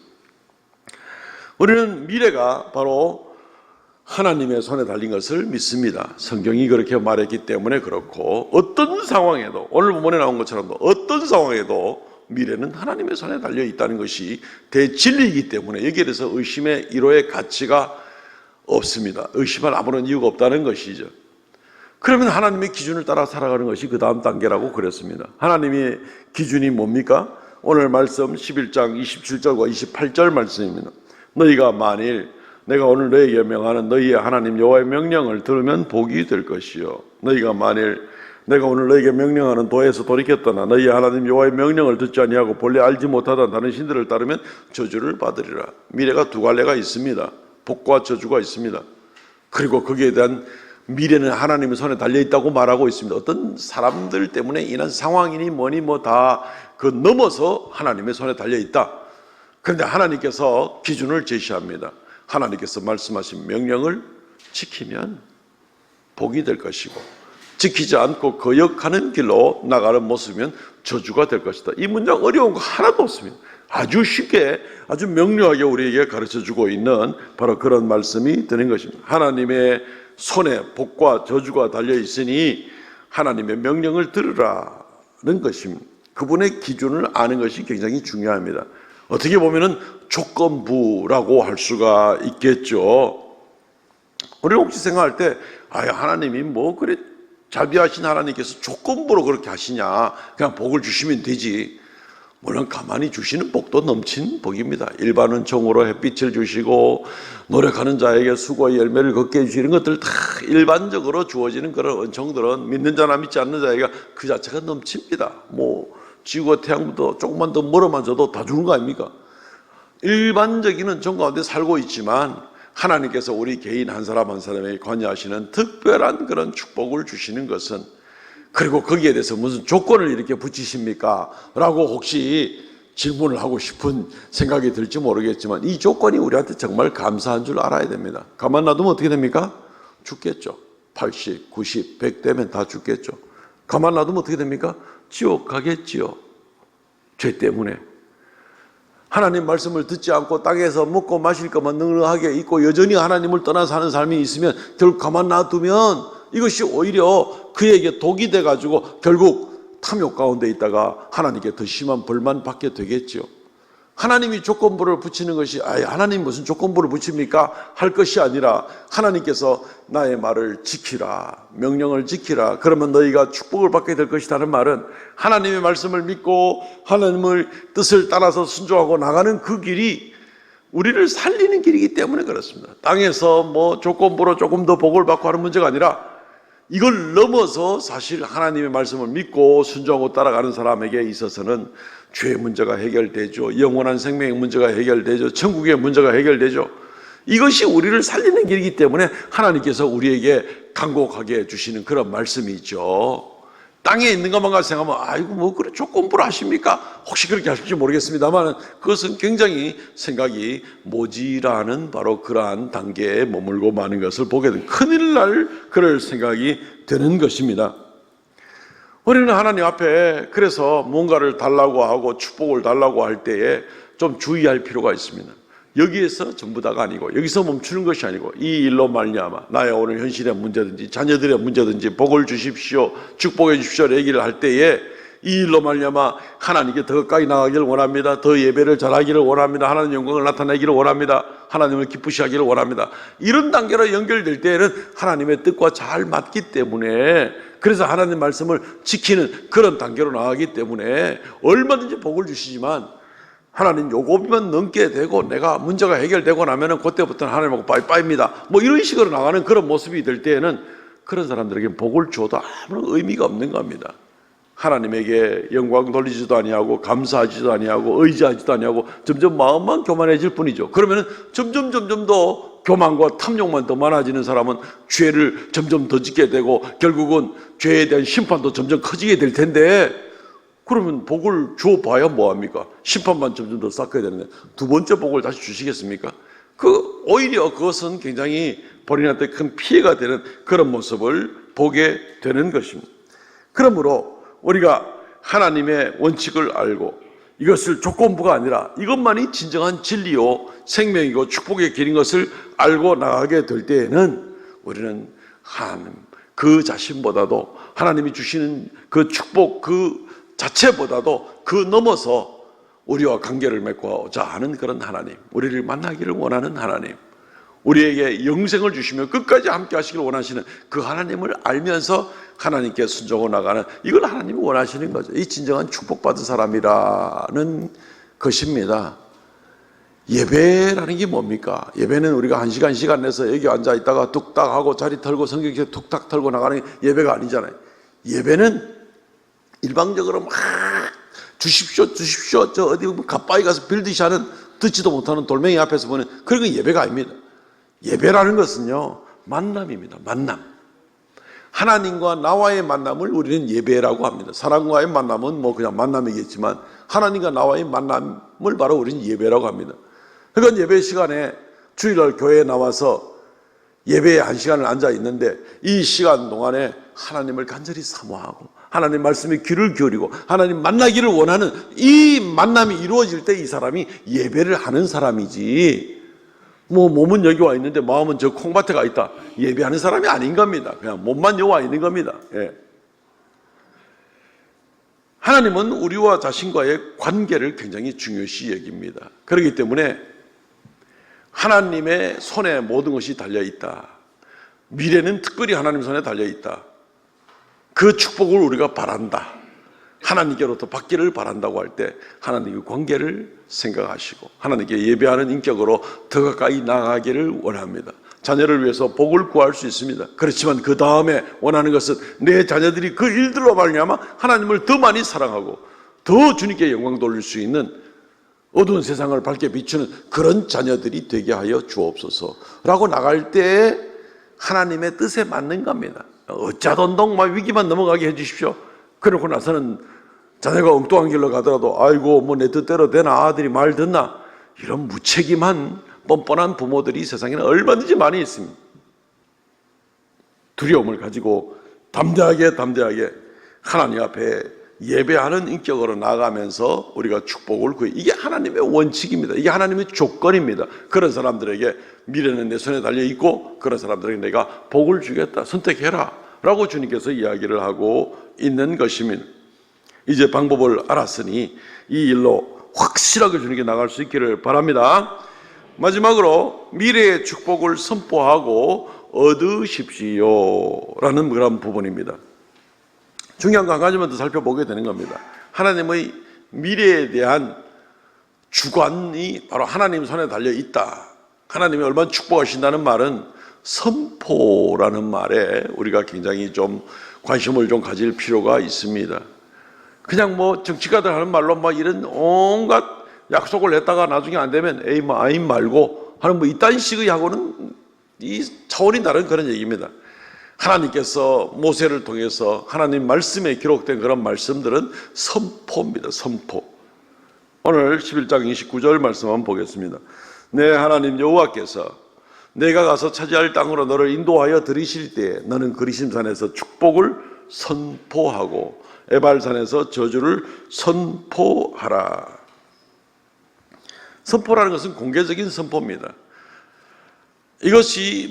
우리는 미래가 바로 하나님의 손에 달린 것을 믿습니다. 성경이 그렇게 말했기 때문에 그렇고, 어떤 상황에도 오늘 본문에 나온 것처럼 어떤 상황에도 미래는 하나님의 손에 달려 있다는 것이 대진리이기 때문에 여기에 대해서 의심의 이로의 가치가 없습니다. 의심할 아무런 이유가 없다는 것이죠. 그러면 하나님의 기준을 따라 살아가는 것이 그 다음 단계라고 그랬습니다. 하나님의 기준이 뭡니까? 오늘 말씀 11장 27절과 28절 말씀입니다. 너희가 만일 내가 오늘 너희에게 명하는 너희의 하나님 여호와의 명령을 들으면 복이 될 것이요 너희가 만일 내가 오늘 너희에게 명령하는 도에서 돌이켰더나 너희의 하나님 여호와의 명령을 듣지 아니하고 본래 알지 못하던 다른 신들을 따르면 저주를 받으리라. 미래가 두 갈래가 있습니다. 복과 저주가 있습니다. 그리고 거기에 대한 미래는 하나님의 손에 달려있다고 말하고 있습니다. 어떤 사람들 때문에 인한 상황이니 뭐니 뭐 다 그 넘어서 하나님의 손에 달려있다. 그런데 하나님께서 기준을 제시합니다. 하나님께서 말씀하신 명령을 지키면 복이 될 것이고 지키지 않고 거역하는 길로 나가는 모습이면 저주가 될 것이다. 이 문장 어려운 거 하나도 없습니다. 아주 쉽게 아주 명료하게 우리에게 가르쳐주고 있는 바로 그런 말씀이 되는 것입니다. 하나님의 손에 복과 저주가 달려있으니 하나님의 명령을 들으라는 것입니다. 그분의 기준을 아는 것이 굉장히 중요합니다. 어떻게 보면은 조건부라고 할 수가 있겠죠. 우리는 혹시 생각할 때 하나님이 뭐 그래 자비하신 하나님께서 조건부로 그렇게 하시냐, 그냥 복을 주시면 되지. 물론 가만히 주시는 복도 넘친 복입니다. 일반 은총으로 햇빛을 주시고 노력하는 자에게 수고의 열매를 걷게 해주시는 것들 다 일반적으로 주어지는 그런 은총들은 믿는 자나 믿지 않는 자에게 그 자체가 넘칩니다. 뭐 지구와 태양부터 조금만 더 멀어만 줘도 다 주는 거 아닙니까? 일반적인 은총 가운데 살고 있지만 하나님께서 우리 개인 한 사람 한 사람에게 관여하시는 특별한 그런 축복을 주시는 것은, 그리고 거기에 대해서 무슨 조건을 이렇게 붙이십니까? 라고 혹시 질문을 하고 싶은 생각이 들지 모르겠지만 이 조건이 우리한테 정말 감사한 줄 알아야 됩니다. 가만 놔두면 어떻게 됩니까? 죽겠죠. 80, 90, 100 되면 다 죽겠죠. 가만 놔두면 어떻게 됩니까? 지옥 가겠지요. 죄 때문에. 하나님 말씀을 듣지 않고 땅에서 먹고 마실 것만 능력하게 있고 여전히 하나님을 떠나 사는 삶이 있으면 결국 가만 놔두면 이것이 오히려 그에게 독이 돼가지고 결국 탐욕 가운데 있다가 하나님께 더 심한 벌만 받게 되겠죠. 하나님이 조건부를 붙이는 것이 하나님 무슨 조건부를 붙입니까? 할 것이 아니라 하나님께서 나의 말을 지키라, 명령을 지키라, 그러면 너희가 축복을 받게 될 것이라는 말은 하나님의 말씀을 믿고 하나님의 뜻을 따라서 순종하고 나가는 그 길이 우리를 살리는 길이기 때문에 그렇습니다. 땅에서 뭐 조건부로 조금 더 복을 받고 하는 문제가 아니라 이걸 넘어서 사실 하나님의 말씀을 믿고 순종하고 따라가는 사람에게 있어서는 죄의 문제가 해결되죠. 영원한 생명의 문제가 해결되죠. 천국의 문제가 해결되죠. 이것이 우리를 살리는 길이기 때문에 하나님께서 우리에게 간곡하게 해주시는 그런 말씀이죠. 땅에 있는 것만 가지고 생각하면 뭐 그래 조건부로 하십니까? 혹시 그렇게 하실지 모르겠습니다만 그것은 굉장히 생각이 모지라는 바로 그러한 단계에 머물고 마는 것을 보게 되면 큰일 날 그럴 생각이 되는 것입니다. 우리는 하나님 앞에 그래서 뭔가를 달라고 하고 축복을 달라고 할 때에 좀 주의할 필요가 있습니다. 여기에서 전부 다가 아니고 여기서 멈추는 것이 아니고 이 일로 말미암아 나의 오늘 현실의 문제든지 자녀들의 문제든지 복을 주십시오, 축복해 주십시오 얘기를 할 때에 이 일로 말미암아 하나님께 더 가까이 나가기를 원합니다. 더 예배를 잘하기를 원합니다. 하나님 영광을 나타내기를 원합니다. 하나님을 기쁘시게 하기를 원합니다. 이런 단계로 연결될 때에는 하나님의 뜻과 잘 맞기 때문에, 그래서 하나님 말씀을 지키는 그런 단계로 나가기 때문에 얼마든지 복을 주시지만 하나님 요거만 넘게 되고 내가 문제가 해결되고 나면은 그때부터는 하나님하고 빠이빠이입니다. 뭐 이런 식으로 나가는 그런 모습이 될 때에는 그런 사람들에게 복을 줘도 아무런 의미가 없는 겁니다. 하나님에게 영광 돌리지도 아니하고 감사하지도 아니하고 의지하지도 아니하고 점점 마음만 교만해질 뿐이죠. 그러면은 점점 더 교만과 탐욕만 더 많아지는 사람은 죄를 점점 더 짓게 되고 결국은 죄에 대한 심판도 점점 커지게 될 텐데, 그러면 복을 줘봐야 뭐합니까? 심판만 점점 더 쌓게 되는데 두 번째 복을 다시 주시겠습니까? 오히려 그것은 굉장히 본인한테 큰 피해가 되는 그런 모습을 보게 되는 것입니다. 그러므로 우리가 하나님의 원칙을 알고 이것을 조건부가 아니라 이것만이 진정한 진리요 생명이고 축복의 길인 것을 알고 나가게 될 때에는 우리는 하나님 그 자신보다도 하나님이 주시는 그 축복 그 자체보다도 그 넘어서 우리와 관계를 맺고자 하는 그런 하나님, 우리를 만나기를 원하는 하나님, 우리에게 영생을 주시며 끝까지 함께 하시길 원하시는 그 하나님을 알면서 하나님께 순종해 나가는, 이걸 하나님이 원하시는 거죠. 이 진정한 축복받은 사람이라는 것입니다. 예배라는 게 뭡니까? 예배는 우리가 한 시간 내서 여기 앉아 있다가 뚝딱 하고 자리 털고 성경책 뚝딱 털고 나가는 게 예배가 아니잖아요. 예배는 일방적으로 막 주십시오 저 어디 가까이 가서 빌듯이 하는, 듣지도 못하는 돌멩이 앞에서 보는 그런 건 예배가 아닙니다. 예배라는 것은요, 만남입니다. 만남. 하나님과 나와의 만남을 우리는 예배라고 합니다. 사람과의 만남은 뭐 그냥 만남이겠지만 하나님과 나와의 만남을 바로 우리는 예배라고 합니다. 그러니까 예배 시간에 주일날 교회에 나와서 예배에 한 시간을 앉아 있는데 이 시간 동안에 하나님을 간절히 사모하고 하나님 말씀에 귀를 기울이고 하나님 만나기를 원하는 이 만남이 이루어질 때 이 사람이 예배를 하는 사람이지, 뭐 몸은 여기 와 있는데 마음은 저 콩밭에 가 있다, 예배하는 사람이 아닌 겁니다. 그냥 몸만 여기 와 있는 겁니다. 예. 하나님은 우리와 자신과의 관계를 굉장히 중요시 여깁니다. 그렇기 때문에 하나님의 손에 모든 것이 달려있다. 미래는 특별히 하나님 손에 달려있다. 그 축복을 우리가 바란다. 하나님께로부터 받기를 바란다고 할 때 하나님의 관계를 생각하시고 하나님께 예배하는 인격으로 더 가까이 나가기를 원합니다. 자녀를 위해서 복을 구할 수 있습니다. 그렇지만 그 다음에 원하는 것은 내 자녀들이 그 일들로 말미암아 하나님을 더 많이 사랑하고 더 주님께 영광 돌릴 수 있는 어두운 세상을 밝게 비추는 그런 자녀들이 되게 하여 주옵소서라고 나갈 때 하나님의 뜻에 맞는 겁니다. 어짜돈동 막 위기만 넘어가게 해주십시오. 그러고 나서는 자녀가 엉뚱한 길로 가더라도 아이고 뭐 내 뜻대로 되나, 아들이 말 듣나, 이런 무책임한 뻔뻔한 부모들이 세상에는 얼마든지 많이 있습니다. 두려움을 가지고 담대하게 하나님 앞에 예배하는 인격으로 나가면서 우리가 축복을 구해, 이게 하나님의 원칙입니다. 이게 하나님의 조건입니다. 그런 사람들에게 미래는 내 손에 달려있고 그런 사람들에게 내가 복을 주겠다, 선택해라 라고 주님께서 이야기를 하고 있는 것입니다. 이제 방법을 알았으니 이 일로 확실하게 주님께 나갈 수 있기를 바랍니다. 마지막으로 미래의 축복을 선포하고 얻으십시오 라는 그런 부분입니다. 중요한 거 한 가지만 더 살펴보게 되는 겁니다. 하나님의 미래에 대한 주관이 바로 하나님 손에 달려 있다. 하나님이 얼마나 축복하신다는 말은 선포라는 말에 우리가 굉장히 좀 관심을 좀 가질 필요가 있습니다. 그냥 뭐 정치가들 하는 말로 막 이런 온갖 약속을 했다가 나중에 안 되면 에이 뭐 아임 말고 하는 뭐 이딴 식의 하고는 이 차원이 다른 그런 얘기입니다. 하나님께서 모세를 통해서 하나님 말씀에 기록된 그런 말씀들은 선포입니다. 선포. 오늘 11장 29절 말씀 한번 보겠습니다. 내 하나님 여호와께서 내가 가서 차지할 땅으로 너를 인도하여 들이실 때에 너는 그리심산에서 축복을 선포하고 에발산에서 저주를 선포하라. 선포라는 것은 공개적인 선포입니다. 이것이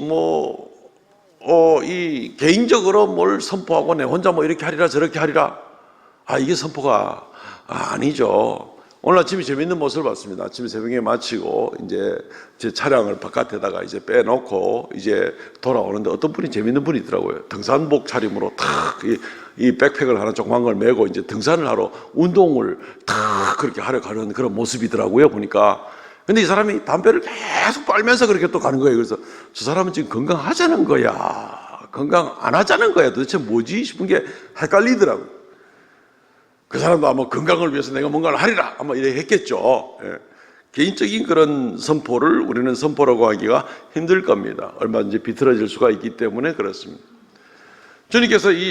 이 개인적으로 뭘 선포하고 내 혼자 뭐 이렇게 하리라 저렇게 하리라, 이게 선포가 아니죠. 오늘 아침에 재밌는 모습을 봤습니다. 아침에 새벽에 마치고 이제 제 차량을 바깥에다가 이제 빼놓고 이제 돌아오는데 어떤 분이 재밌는 분이 있더라고요. 등산복 차림으로 탁 이 백팩을 하나 조그만 걸 메고 이제 등산을 하러 운동을 탁 그렇게 하러 가는 그런 모습이더라고요, 보니까. 근데 이 사람이 담배를 계속 빨면서 그렇게 또 가는 거예요. 그래서 저 사람은 지금 건강하자는 거야, 건강 안 하자는 거야, 도대체 뭐지 싶은 게 헷갈리더라고요. 그 사람도 아마 건강을 위해서 내가 뭔가를 하리라 아마 이렇게 했겠죠. 예. 개인적인 그런 선포를 우리는 선포라고 하기가 힘들 겁니다. 얼마든지 비틀어질 수가 있기 때문에 그렇습니다. 주님께서 이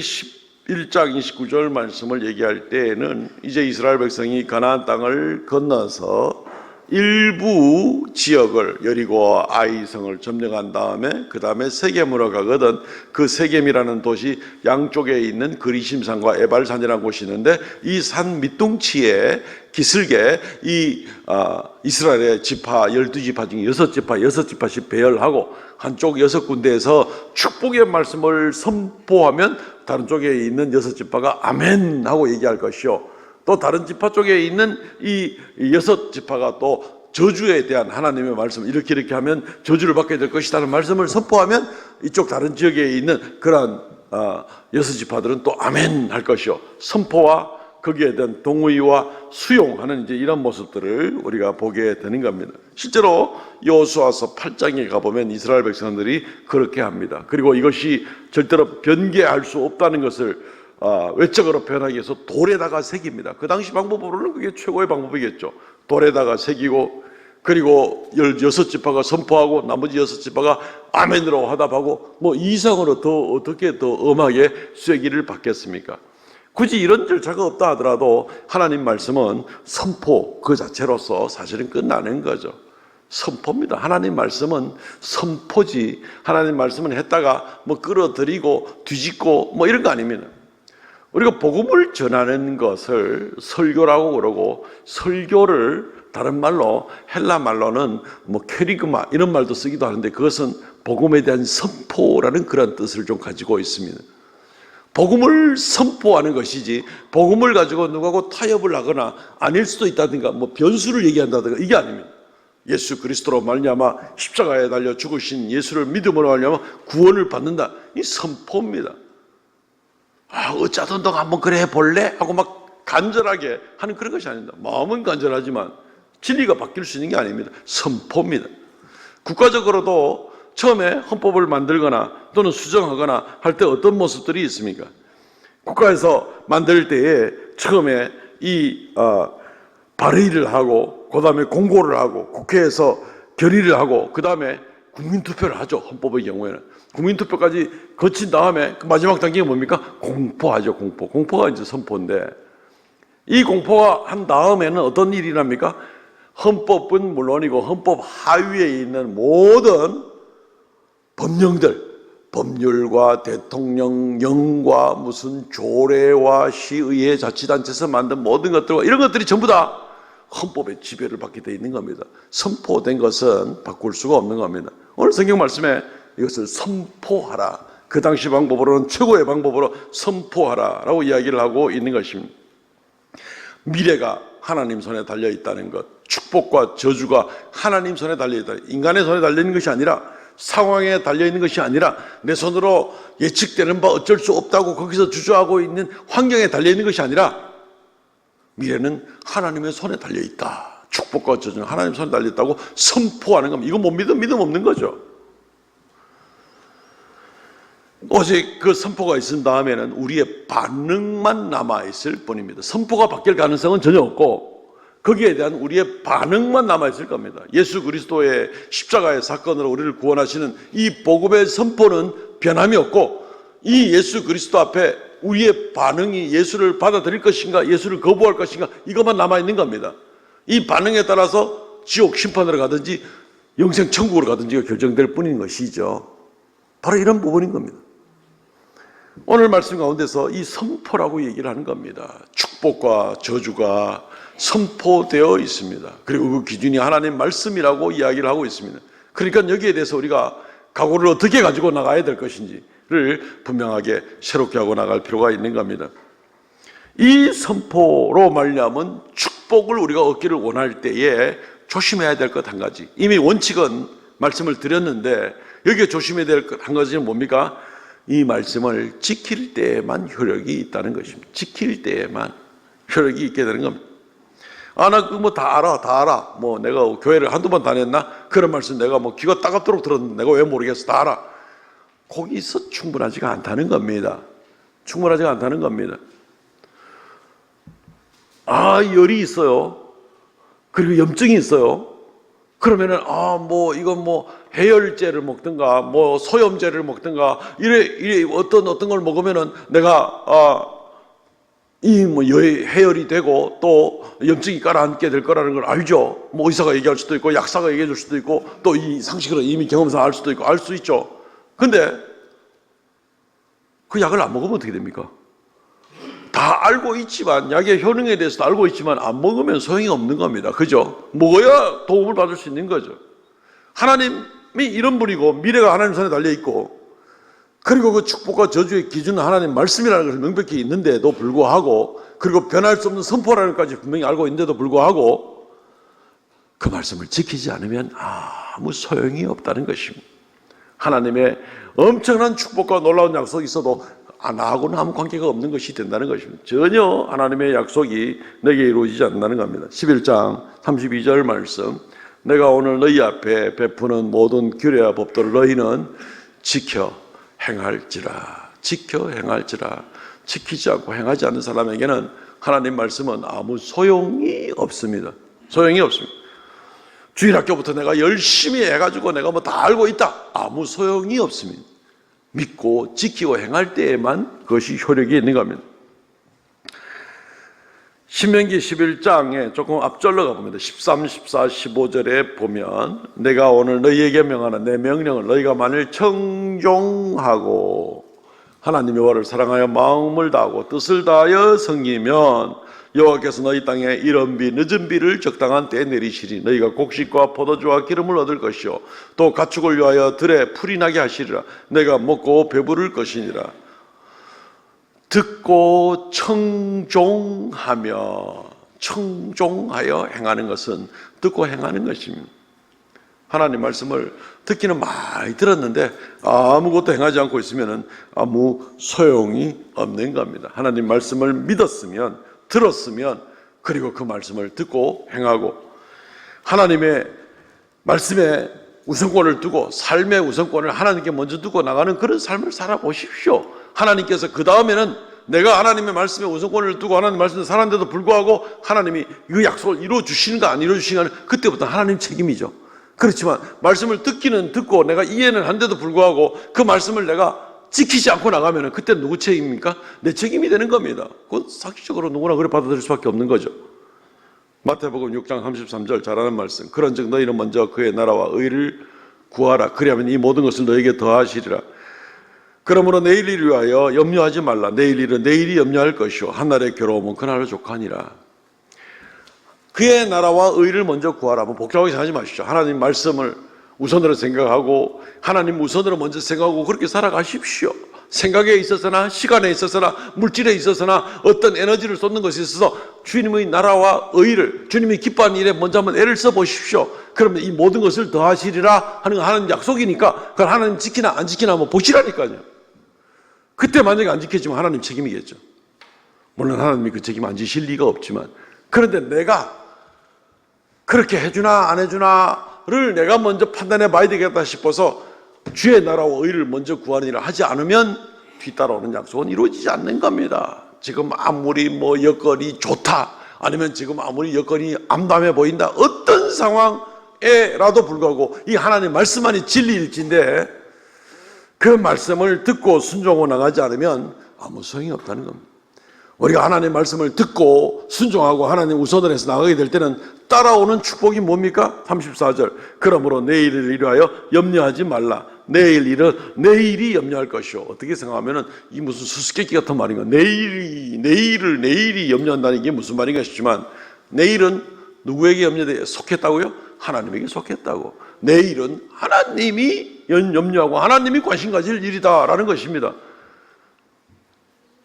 11장 29절 말씀을 얘기할 때에는 이제 이스라엘 백성이 가나안 땅을 건너서 일부 지역을 여리고와 아이성을 점령한 다음에 그 다음에 세겜으로 가거든. 그 세겜이라는 도시 양쪽에 있는 그리심산과 에발산이라는 곳이 있는데 이 산 밑둥치에 기슭에 이스라엘의 지파 12지파 중에 6지파씩 배열하고 한쪽 6군데에서 축복의 말씀을 선포하면 다른 쪽에 있는 6지파가 아멘 하고 얘기할 것이요, 또 다른 지파 쪽에 있는 이 6지파가 또 저주에 대한 하나님의 말씀, 이렇게 하면 저주를 받게 될 것이라는 말씀을 선포하면 이쪽 다른 지역에 있는 그러한 여섯 지파들은 또 아멘 할 것이요, 선포와 거기에 대한 동의와 수용하는 이제 이런 모습들을 우리가 보게 되는 겁니다. 실제로 여호수아서 8장에 가보면 이스라엘 백성들이 그렇게 합니다. 그리고 이것이 절대로 변개할 수 없다는 것을 외적으로 표현하기 위해서 돌에다가 새깁니다. 그 당시 방법으로는 그게 최고의 방법이겠죠. 돌에다가 새기고, 그리고 16지파가 선포하고 나머지 6지파가 아멘으로 화답하고, 뭐 이상으로 더 어떻게 더 엄하게 쐐기를 받겠습니까? 굳이 이런 절차가 없다 하더라도 하나님 말씀은 선포 그 자체로서 사실은 끝나는 거죠. 선포입니다. 하나님 말씀은 선포지, 하나님 말씀은 했다가 뭐 끌어들이고 뒤집고 뭐 이런 거 아닙니다. 우리가 복음을 전하는 것을 설교라고 그러고, 설교를 다른 말로 헬라 말로는 뭐 캐리그마 이런 말도 쓰기도 하는데, 그것은 복음에 대한 선포라는 그런 뜻을 좀 가지고 있습니다. 복음을 선포하는 것이지, 복음을 가지고 누구하고 타협을 하거나 아닐 수도 있다든가 뭐 변수를 얘기한다든가 이게 아닙니다. 예수 그리스도로 말미암아 십자가에 달려 죽으신 예수를 믿음으로 말미암아 구원을 받는다, 이 선포입니다. 어쩌든 너가 한번 그래 해볼래? 하고 막 간절하게 하는 그런 것이 아닙니다. 마음은 간절하지만 진리가 바뀔 수 있는 게 아닙니다. 선포입니다. 국가적으로도 처음에 헌법을 만들거나 또는 수정하거나 할 때 어떤 모습들이 있습니까? 국가에서 만들 때에 처음에 이 발의를 하고, 그 다음에 공고를 하고, 국회에서 결의를 하고, 그 다음에 국민투표를 하죠. 헌법의 경우에는 국민투표까지 거친 다음에 그 마지막 단계가 뭡니까? 공포하죠. 공포가 이제 선포인데, 이 공포가 한 다음에는 어떤 일이 납니까? 헌법은 물론이고 헌법 하위에 있는 모든 법령들, 법률과 대통령령과 무슨 조례와 시의회 자치단체에서 만든 모든 것들과 이런 것들이 전부 다 헌법의 지배를 받게 되어 있는 겁니다. 선포된 것은 바꿀 수가 없는 겁니다. 오늘 성경 말씀에 이것을 선포하라, 그 당시 방법으로는 최고의 방법으로 선포하라 라고 이야기를 하고 있는 것입니다. 미래가 하나님 손에 달려있다는 것, 축복과 저주가 하나님 손에 달려있다, 인간의 손에 달려있는 것이 아니라, 상황에 달려있는 것이 아니라, 내 손으로 예측되는 바 어쩔 수 없다고 거기서 주저하고 있는 환경에 달려있는 것이 아니라, 미래는 하나님의 손에 달려있다, 축복과 저주는 하나님 손에 달려있다고 선포하는 겁니다. 이거 못 믿음 없는 거죠. 오직 그 선포가 있은 다음에는 우리의 반응만 남아있을 뿐입니다. 선포가 바뀔 가능성은 전혀 없고, 거기에 대한 우리의 반응만 남아있을 겁니다. 예수 그리스도의 십자가의 사건으로 우리를 구원하시는 이 복음의 선포는 변함이 없고, 이 예수 그리스도 앞에 우리의 반응이 예수를 받아들일 것인가, 예수를 거부할 것인가, 이것만 남아있는 겁니다. 이 반응에 따라서 지옥 심판으로 가든지 영생 천국으로 가든지가 결정될 뿐인 것이죠. 바로 이런 부분인 겁니다. 오늘 말씀 가운데서 이 선포라고 얘기를 하는 겁니다. 축복과 저주가 선포되어 있습니다. 그리고 그 기준이 하나님 말씀이라고 이야기를 하고 있습니다. 그러니까 여기에 대해서 우리가 각오를 어떻게 가지고 나가야 될 것인지를 분명하게 새롭게 하고 나갈 필요가 있는 겁니다. 이 선포로 말미암은 축복을 우리가 얻기를 원할 때에 조심해야 될 것 한 가지, 이미 원칙은 말씀을 드렸는데 여기에 조심해야 될 것 한 가지는 뭡니까? 이 말씀을 지킬 때에만 효력이 있다는 것입니다. 지킬 때에만 효력이 있게 되는 겁니다. 나 그거 뭐 다 알아. 뭐 내가 교회를 한두 번 다녔나? 그런 말씀 내가 뭐 귀가 따갑도록 들었는데 내가 왜 모르겠어? 다 알아. 거기서 충분하지가 않다는 겁니다. 충분하지가 않다는 겁니다. 열이 있어요. 그리고 염증이 있어요. 그러면은 뭐 이건 뭐 해열제를 먹든가 뭐 소염제를 먹든가 이래 어떤 걸 먹으면은 내가 이 뭐 해열이 되고 또 염증이 가라앉게 될 거라는 걸 알죠. 뭐 의사가 얘기할 수도 있고 약사가 얘기해 줄 수도 있고 또 이 상식으로 이미 경험상 알 수도 있고 알 수 있죠. 근데 그 약을 안 먹으면 어떻게 됩니까? 다 알고 있지만, 약의 효능에 대해서도 알고 있지만 안 먹으면 소용이 없는 겁니다. 그죠? 먹어야 도움을 받을 수 있는 거죠. 하나님이 이런 분이고 미래가 하나님 손에 달려있고, 그리고 그 축복과 저주의 기준은 하나님 말씀이라는 것을 명백히 있는데도 불구하고, 그리고 변할 수 없는 선포라는 것까지 분명히 알고 있는데도 불구하고 그 말씀을 지키지 않으면 아무 소용이 없다는 것입니다. 하나님의 엄청난 축복과 놀라운 약속이 있어도 나하고는 아무 관계가 없는 것이 된다는 것입니다. 전혀 하나님의 약속이 내게 이루어지지 않는다는 겁니다. 11장 32절 말씀, 내가 오늘 너희 앞에 베푸는 모든 규례와 법도를 너희는 지켜 행할지라. 지켜 행할지라. 지키지 않고 행하지 않는 사람에게는 하나님 말씀은 아무 소용이 없습니다. 소용이 없습니다. 주일학교부터 내가 열심히 해가지고 내가 뭐 다 알고 있다. 아무 소용이 없습니다. 믿고 지키고 행할 때에만 그것이 효력이 있는 겁니다. 신명기 11장에 조금 앞절로 가봅니다. 13, 14, 15절에 보면 내가 오늘 너희에게 명하는 내 명령을 너희가 만일 청종하고 하나님 여호와를 사랑하여 마음을 다하고 뜻을 다하여 섬기면 여호와께서 너희 땅에 이른 비 늦은 비를 적당한 때에 내리시리. 너희가 곡식과 포도주와 기름을 얻을 것이요 또 가축을 위하여 들에 풀이 나게 하시리라. 내가 먹고 배부를 것이니라. 듣고 청종하여 행하는 것은 듣고 행하는 것입니다. 하나님 말씀을 듣기는 많이 들었는데 아무것도 행하지 않고 있으면 아무 소용이 없는 겁니다. 하나님 말씀을 믿었으면, 들었으면, 그리고 그 말씀을 듣고 행하고 하나님의 말씀에 우선권을 두고 삶의 우선권을 하나님께 먼저 두고 나가는 그런 삶을 살아보십시오. 하나님께서 그 다음에는 내가 하나님의 말씀에 우선권을 두고 하나님 말씀에 살았는데도 불구하고 하나님이 그 약속을 이루어 주시는가 안 이루어 주시는가 그때부터 하나님 책임이죠. 그렇지만 말씀을 듣기는 듣고 내가 이해는 한데도 불구하고 그 말씀을 내가 지키지 않고 나가면 그때 누구 책임입니까? 내 책임이 되는 겁니다. 그건 상식적으로 누구나 그래 받아들일 수밖에 없는 거죠. 마태복음 6장 33절 잘 아는 말씀. 그런즉 너희는 먼저 그의 나라와 의를 구하라. 그리하면 이 모든 것을 너에게 더하시리라. 그러므로 내일 일을 위하여 염려하지 말라. 내일 일은 내일이 염려할 것이요 한날의 괴로움은 그날로 족하니라. 그의 나라와 의를 먼저 구하라. 뭐 복잡하게 생각하지 마십시오. 하나님 말씀을 우선으로 생각하고 하나님 우선으로 먼저 생각하고 그렇게 살아가십시오. 생각에 있어서나 시간에 있어서나 물질에 있어서나 어떤 에너지를 쏟는 것에 있어서 주님의 나라와 의를 주님이 기뻐하는 일에 먼저 한번 애를 써보십시오. 그러면 이 모든 것을 더하시리라 하는 하나님 약속이니까 그걸 하나님 지키나 안 지키나 한번 보시라니까요. 그때 만약에 안 지켜지면 하나님 책임이겠죠. 물론 하나님이 그 책임 안 지실 리가 없지만 그런데 내가 그렇게 해주나 안 해주나를 내가 먼저 판단해 봐야 되겠다 싶어서 주의 나라와 의를 먼저 구하는 일을 하지 않으면 뒤따라오는 약속은 이루어지지 않는 겁니다. 지금 아무리 뭐 여건이 좋다 아니면 지금 아무리 여건이 암담해 보인다 어떤 상황에라도 불구하고 이 하나님 말씀만이 진리일진데 그 말씀을 듣고 순종하고 나가지 않으면 아무 소용이 없다는 겁니다. 우리가 하나님 말씀을 듣고 순종하고 하나님 우선을 해서 나가게 될 때는 따라오는 축복이 뭡니까? 34절 그러므로 내일을 위하여 염려하지 말라. 내일 일은 내일이 염려할 것이요. 어떻게 생각하면 이 무슨 수수께끼 같은 말인가. 내일이 염려한다는 게 무슨 말인가 싶지만 내일은 누구에게 속했다고요? 하나님에게 속했다고. 내일은 하나님이 염려하고 하나님이 관심 가질 일이다라는 것입니다.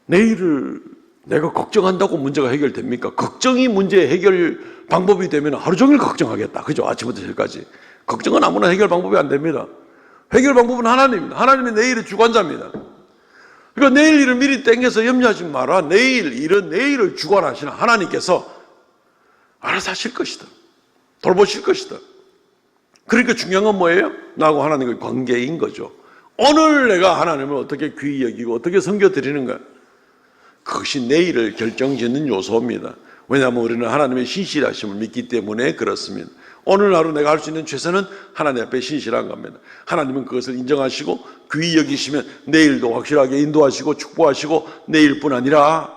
내일을 내가 걱정한다고 문제가 해결됩니까? 걱정이 문제의 해결 방법이 되면 하루 종일 걱정하겠다. 그죠? 아침부터 저녁까지. 걱정은 아무나 해결 방법이 안 됩니다. 해결 방법은 하나님입니다. 하나님이 내일의 주관자입니다. 그러니까 내일 일을 미리 땡겨서 염려하지 마라. 내일 일은 내일을 주관하시는 하나님께서 알아서 하실 것이다. 돌보실 것이다. 그러니까 중요한 건 뭐예요? 나하고 하나님의 관계인 거죠. 오늘 내가 하나님을 어떻게 귀히 여기고 어떻게 섬겨드리는가. 그것이 내일을 결정짓는 요소입니다. 왜냐하면 우리는 하나님의 신실하심을 믿기 때문에 그렇습니다. 오늘 하루 내가 할 수 있는 최선은 하나님 앞에 신실한 겁니다. 하나님은 그것을 인정하시고 귀히 여기시면 내일도 확실하게 인도하시고 축복하시고 내일뿐 아니라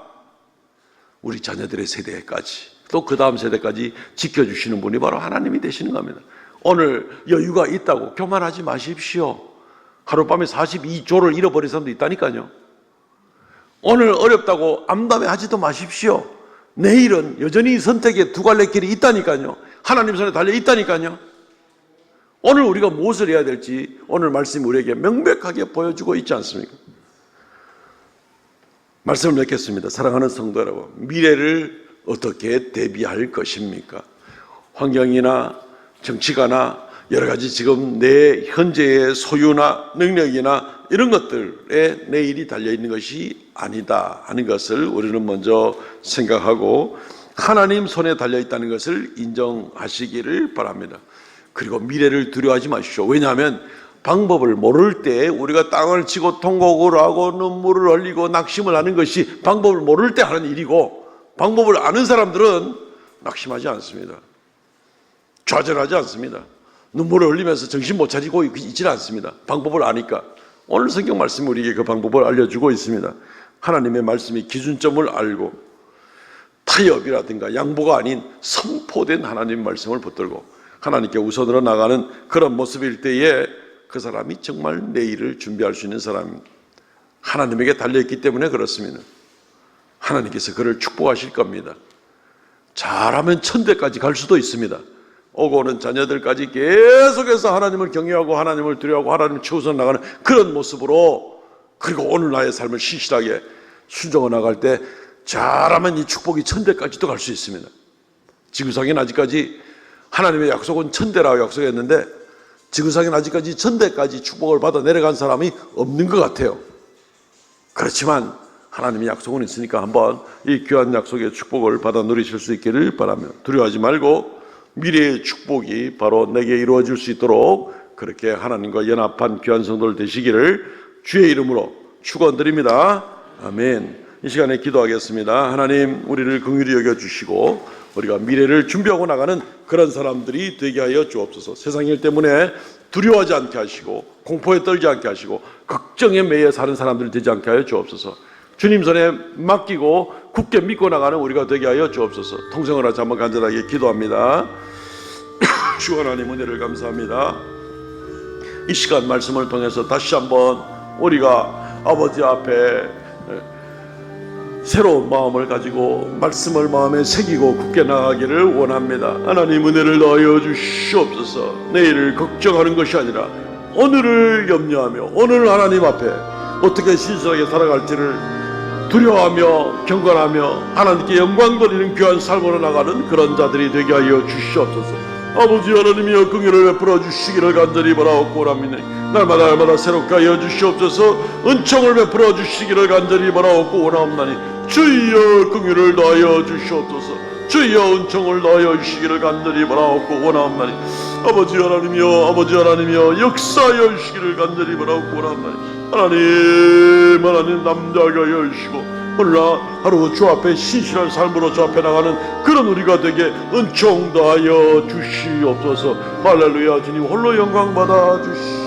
우리 자녀들의 세대까지 또 그 다음 세대까지 지켜주시는 분이 바로 하나님이 되시는 겁니다. 오늘 여유가 있다고 교만하지 마십시오. 하룻밤에 42조를 잃어버린 사람도 있다니까요. 오늘 어렵다고 암담해하지도 마십시오. 내일은 여전히 선택의 두 갈래 길이 있다니까요. 하나님 손에 달려 있다니까요. 오늘 우리가 무엇을 해야 될지 오늘 말씀이 우리에게 명백하게 보여주고 있지 않습니까? 말씀을 맺겠습니다. 사랑하는 성도 여러분, 미래를 어떻게 대비할 것입니까? 환경이나 정치가나 여러 가지 지금 내 현재의 소유나 능력이나 이런 것들에 내일이 달려있는 것이 아니다 하는 것을 우리는 먼저 생각하고 하나님 손에 달려있다는 것을 인정하시기를 바랍니다. 그리고 미래를 두려워하지 마십시오. 왜냐하면 방법을 모를 때 우리가 땅을 치고 통곡을 하고 눈물을 흘리고 낙심을 하는 것이 방법을 모를 때 하는 일이고, 방법을 아는 사람들은 낙심하지 않습니다. 좌절하지 않습니다. 눈물을 흘리면서 정신 못 차리고 있지는 않습니다. 방법을 아니까. 오늘 성경 말씀이 우리에게 그 방법을 알려주고 있습니다. 하나님의 말씀이 기준점을 알고 타협이라든가 양보가 아닌 선포된 하나님 말씀을 붙들고 하나님께 우선으로 나가는 그런 모습일 때에 그 사람이 정말 내일을 준비할 수 있는 사람입니다. 하나님에게 달려있기 때문에 그렇습니다. 하나님께서 그를 축복하실 겁니다. 잘하면 천대까지 갈 수도 있습니다. 오고 오는 자녀들까지 계속해서 하나님을 경외하고 하나님을 두려워하고 하나님을 최우선 나가는 그런 모습으로, 그리고 오늘 나의 삶을 신실하게 순종해 나갈 때 잘하면 이 축복이 천대까지도 갈 수 있습니다. 지구상엔 아직까지 하나님의 약속은 천대라고 약속했는데 지구상엔 아직까지 천대까지 축복을 받아 내려간 사람이 없는 것 같아요. 그렇지만 하나님의 약속은 있으니까 한번 이 귀한 약속의 축복을 받아 누리실 수 있기를 바라며, 두려워하지 말고 미래의 축복이 바로 내게 이루어질 수 있도록 그렇게 하나님과 연합한 귀한 성도들 되시기를 주의 이름으로 축원드립니다. 아멘. 이 시간에 기도하겠습니다. 하나님, 우리를 긍휼히 여겨주시고 우리가 미래를 준비하고 나가는 그런 사람들이 되게 하여 주옵소서. 세상 일 때문에 두려워하지 않게 하시고 공포에 떨지 않게 하시고 걱정에 매여 사는 사람들이 되지 않게 하여 주옵소서. 주님 손에 맡기고 굳게 믿고 나가는 우리가 되게 하여 주옵소서. 통성을 하자 한번 간절하게 기도합니다. 주 하나님, 은혜를 감사합니다. 이 시간 말씀을 통해서 다시 한번 우리가 아버지 앞에 새로운 마음을 가지고 말씀을 마음에 새기고 굳게 나가기를 원합니다. 하나님, 은혜를 더하여 주시옵소서. 내일을 걱정하는 것이 아니라 오늘을 염려하며 오늘 하나님 앞에 어떻게 신실하게 살아갈지를 두려워하며 경건하며 하나님께 영광 돌리는 귀한 삶으로 나가는 그런 자들이 되게 하여 주시옵소서. 아버지 하나님이여, 긍휼을 베풀어 주시기를 간절히 바라옵고 원합니다. 날마다 새롭게 하여 주시옵소서. 은총을 베풀어 주시기를 간절히 바라옵고 원하옵나니 주여 긍휼을 더하여 주시옵소서. 주여 은총을 더하여 주시기를 간절히 바라옵고 원하옵나니 아버지 하나님이여 역사하여 주시기를 간절히 바라옵고 원하옵나니 하나님 남자하게 하여 주시고 오늘 하루 주 앞에 신실한 삶으로 주 앞에 나가는 그런 우리가 되게 은총 더하여 주시옵소서. 할렐루야. 주님 홀로 영광 받아 주시옵소서.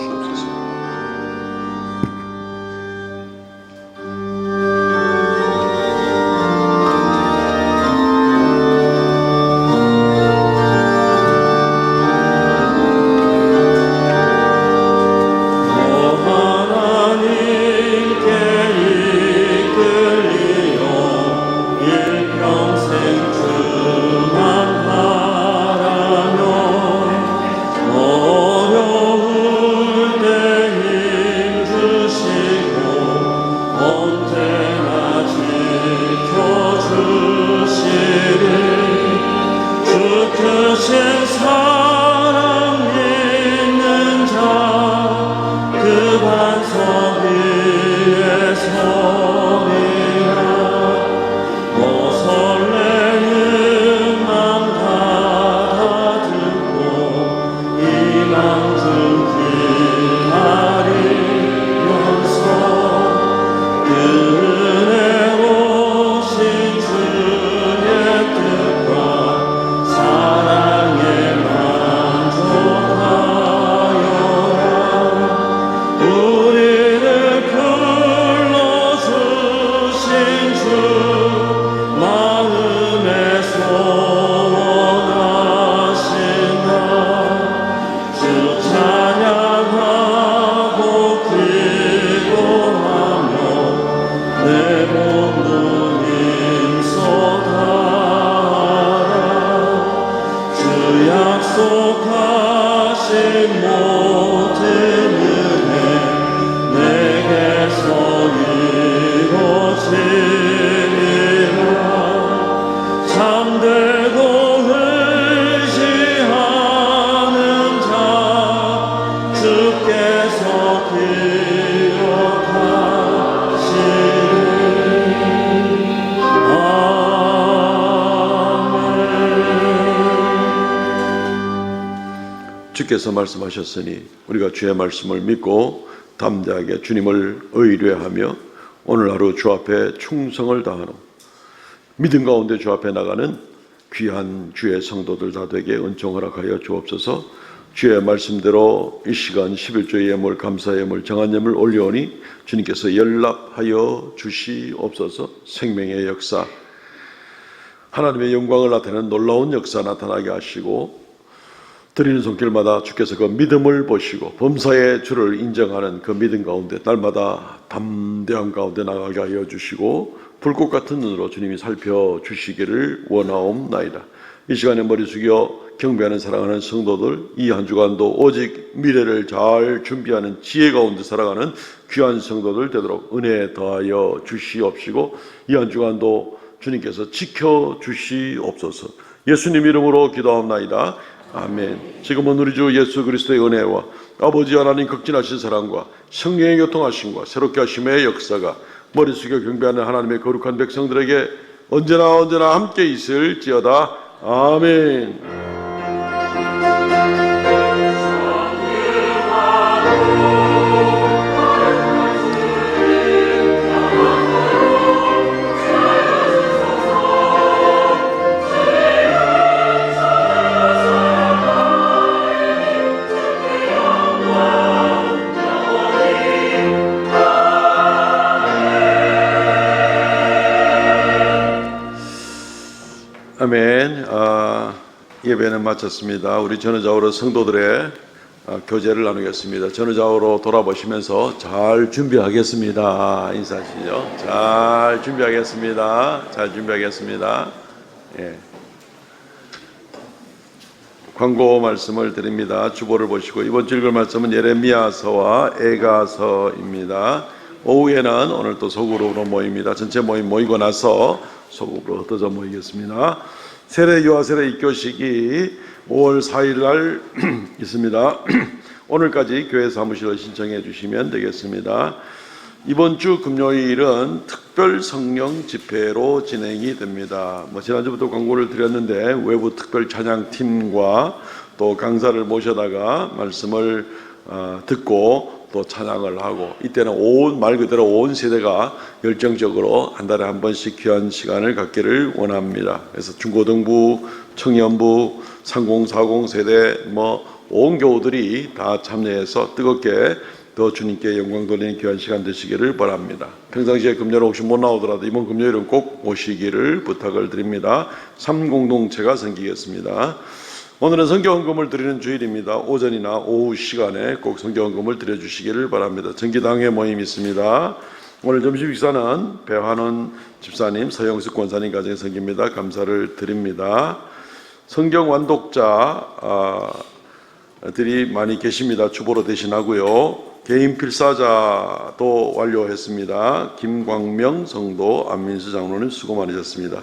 우리를 주께서 말씀하셨으니 우리가 주의 말씀을 믿고 담대하게 주님을 의뢰하며 오늘 하루 주 앞에 충성을 다하는 믿음 가운데 주 앞에 나가는 귀한 주의 성도들 다 되게 은총 허락하여 주옵소서. 주의 말씀대로 이 시간 11조의 예물, 감사의 예물, 정한 예물 올려오니 주님께서 연락하여 주시옵소서. 생명의 역사, 하나님의 영광을 나타내는 놀라운 역사 나타나게 하시고 드리는 손길마다 주께서 그 믿음을 보시고 범사의 주를 인정하는 그 믿음 가운데 날마다 담대함 가운데 나가게 하여 주시고 불꽃 같은 눈으로 주님이 살펴주시기를 원하옵나이다. 이 시간에 머리 숙여 경배하는 사랑하는 성도들, 이 한 주간도 오직 미래를 잘 준비하는 지혜 가운데 살아가는 귀한 성도들 되도록 은혜 더하여 주시옵시고 이 한 주간도 주님께서 지켜주시옵소서. 예수님 이름으로 기도하옵나이다. 아멘. 지금은 우리 주 예수 그리스도의 은혜와 아버지 하나님 극진하신 사랑과 성령의 교통하심과 새롭게 하심의 역사가 머리 숙여 경배하는 하나님의 거룩한 백성들에게 언제나 함께 있을지어다. 아멘. 아멘. 예배는 마쳤습니다. 우리 전후좌우로 성도들의 교제를 나누겠습니다. 전후좌우로 돌아보시면서 잘 준비하겠습니다. 인사하시죠. 잘 준비하겠습니다. 잘 준비하겠습니다. 예. 광고 말씀을 드립니다. 주보를 보시고 이번 주 읽을 말씀은 예레미야서와 에가서입니다. 오후에는 오늘 또 소그룹으로 모입니다. 전체 모임 모이고 나서 소그룹으로 흩어져 모이겠습니다. 세례 유아 세례 입교식이 5월 4일 날 있습니다. 오늘까지 교회 사무실을 신청해 주시면 되겠습니다. 이번 주 금요일은 특별 성령 집회로 진행이 됩니다. 지난주부터 광고를 드렸는데 외부 특별 찬양팀과 또 강사를 모셔다가 말씀을 듣고 또 찬양을 하고 이때는 말 그대로 온 세대가 열정적으로 한 달에 한 번씩 귀한 시간을 갖기를 원합니다. 그래서 중고등부, 청년부, 30, 40 세대 온 교우들이 다 참여해서 뜨겁게 더 주님께 영광 돌리는 귀한 시간 되시기를 바랍니다. 평상시에 금요일 혹시 못 나오더라도 이번 금요일은 꼭 오시기를 부탁을 드립니다. 3공동체가 생기겠습니다. 오늘은 성경헌금을 드리는 주일입니다. 오전이나 오후 시간에 꼭 성경헌금을 드려주시기를 바랍니다. 정기당회 모임이 있습니다. 오늘 점심 식사는 배환원 집사님, 서영숙 권사님 가정에 생깁니다. 감사를 드립니다. 성경 완독자들이 많이 계십니다. 주보로 대신하고요. 개인 필사자도 완료했습니다. 김광명 성도, 안민수 장로님 수고 많으셨습니다.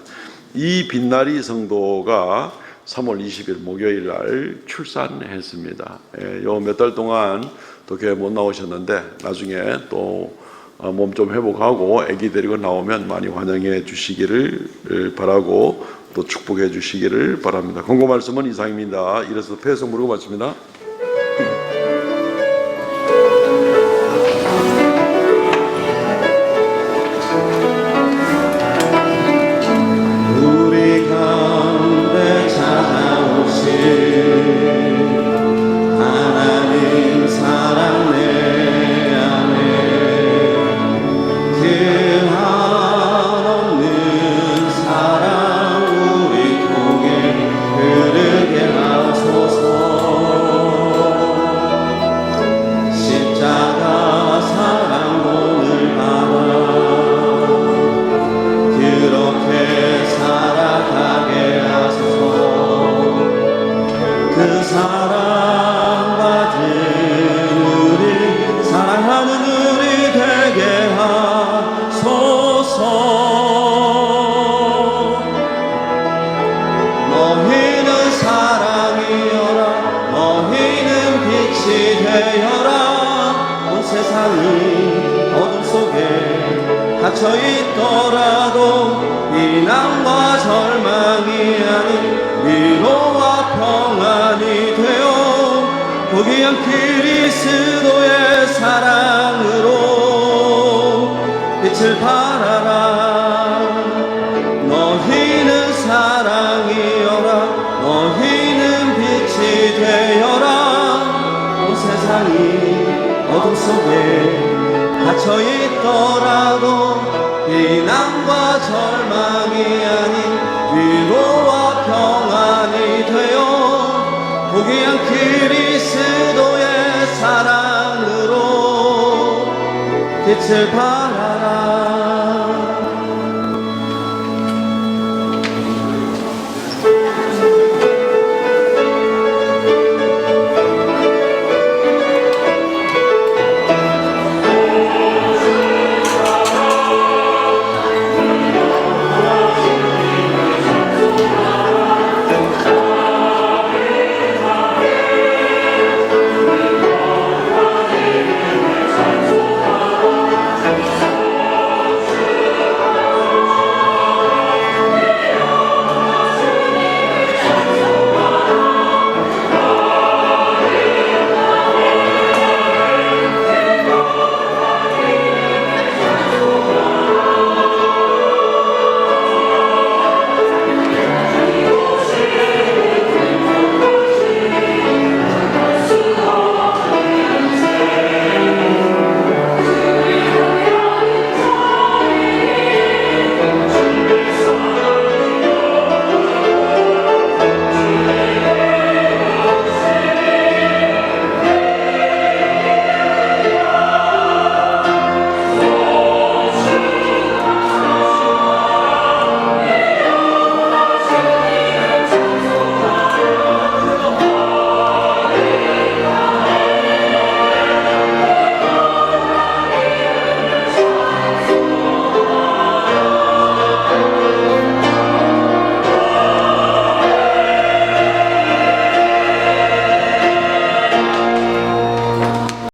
이 빛나리 성도가 3월 20일 목요일 날 출산했습니다. 요 몇 달 동안 또 교회 못 나오셨는데 나중에 또 몸 좀 회복하고 아기 데리고 나오면 많이 환영해 주시기를 바라고 또 축복해 주시기를 바랍니다. 권고 말씀은 이상입니다. 이래서 폐성 부르고 마칩니다. 사랑 우리 통해 흐르게 하소서. 세상이 어둠 속에 갇혀 있더라도 비난과 절망이 아닌 위로와 평안이 되어 고귀한 그리스도의 사랑으로 빛을 발하라. 너희는 사랑이여라. 너희는 빛이 되어라. 온 세상이 어둠 속에 갇혀 있더라도 비난과 절망이 아닌 위로와 평안이 되어 고귀한 그리스도의 사랑으로 빛을 발하라.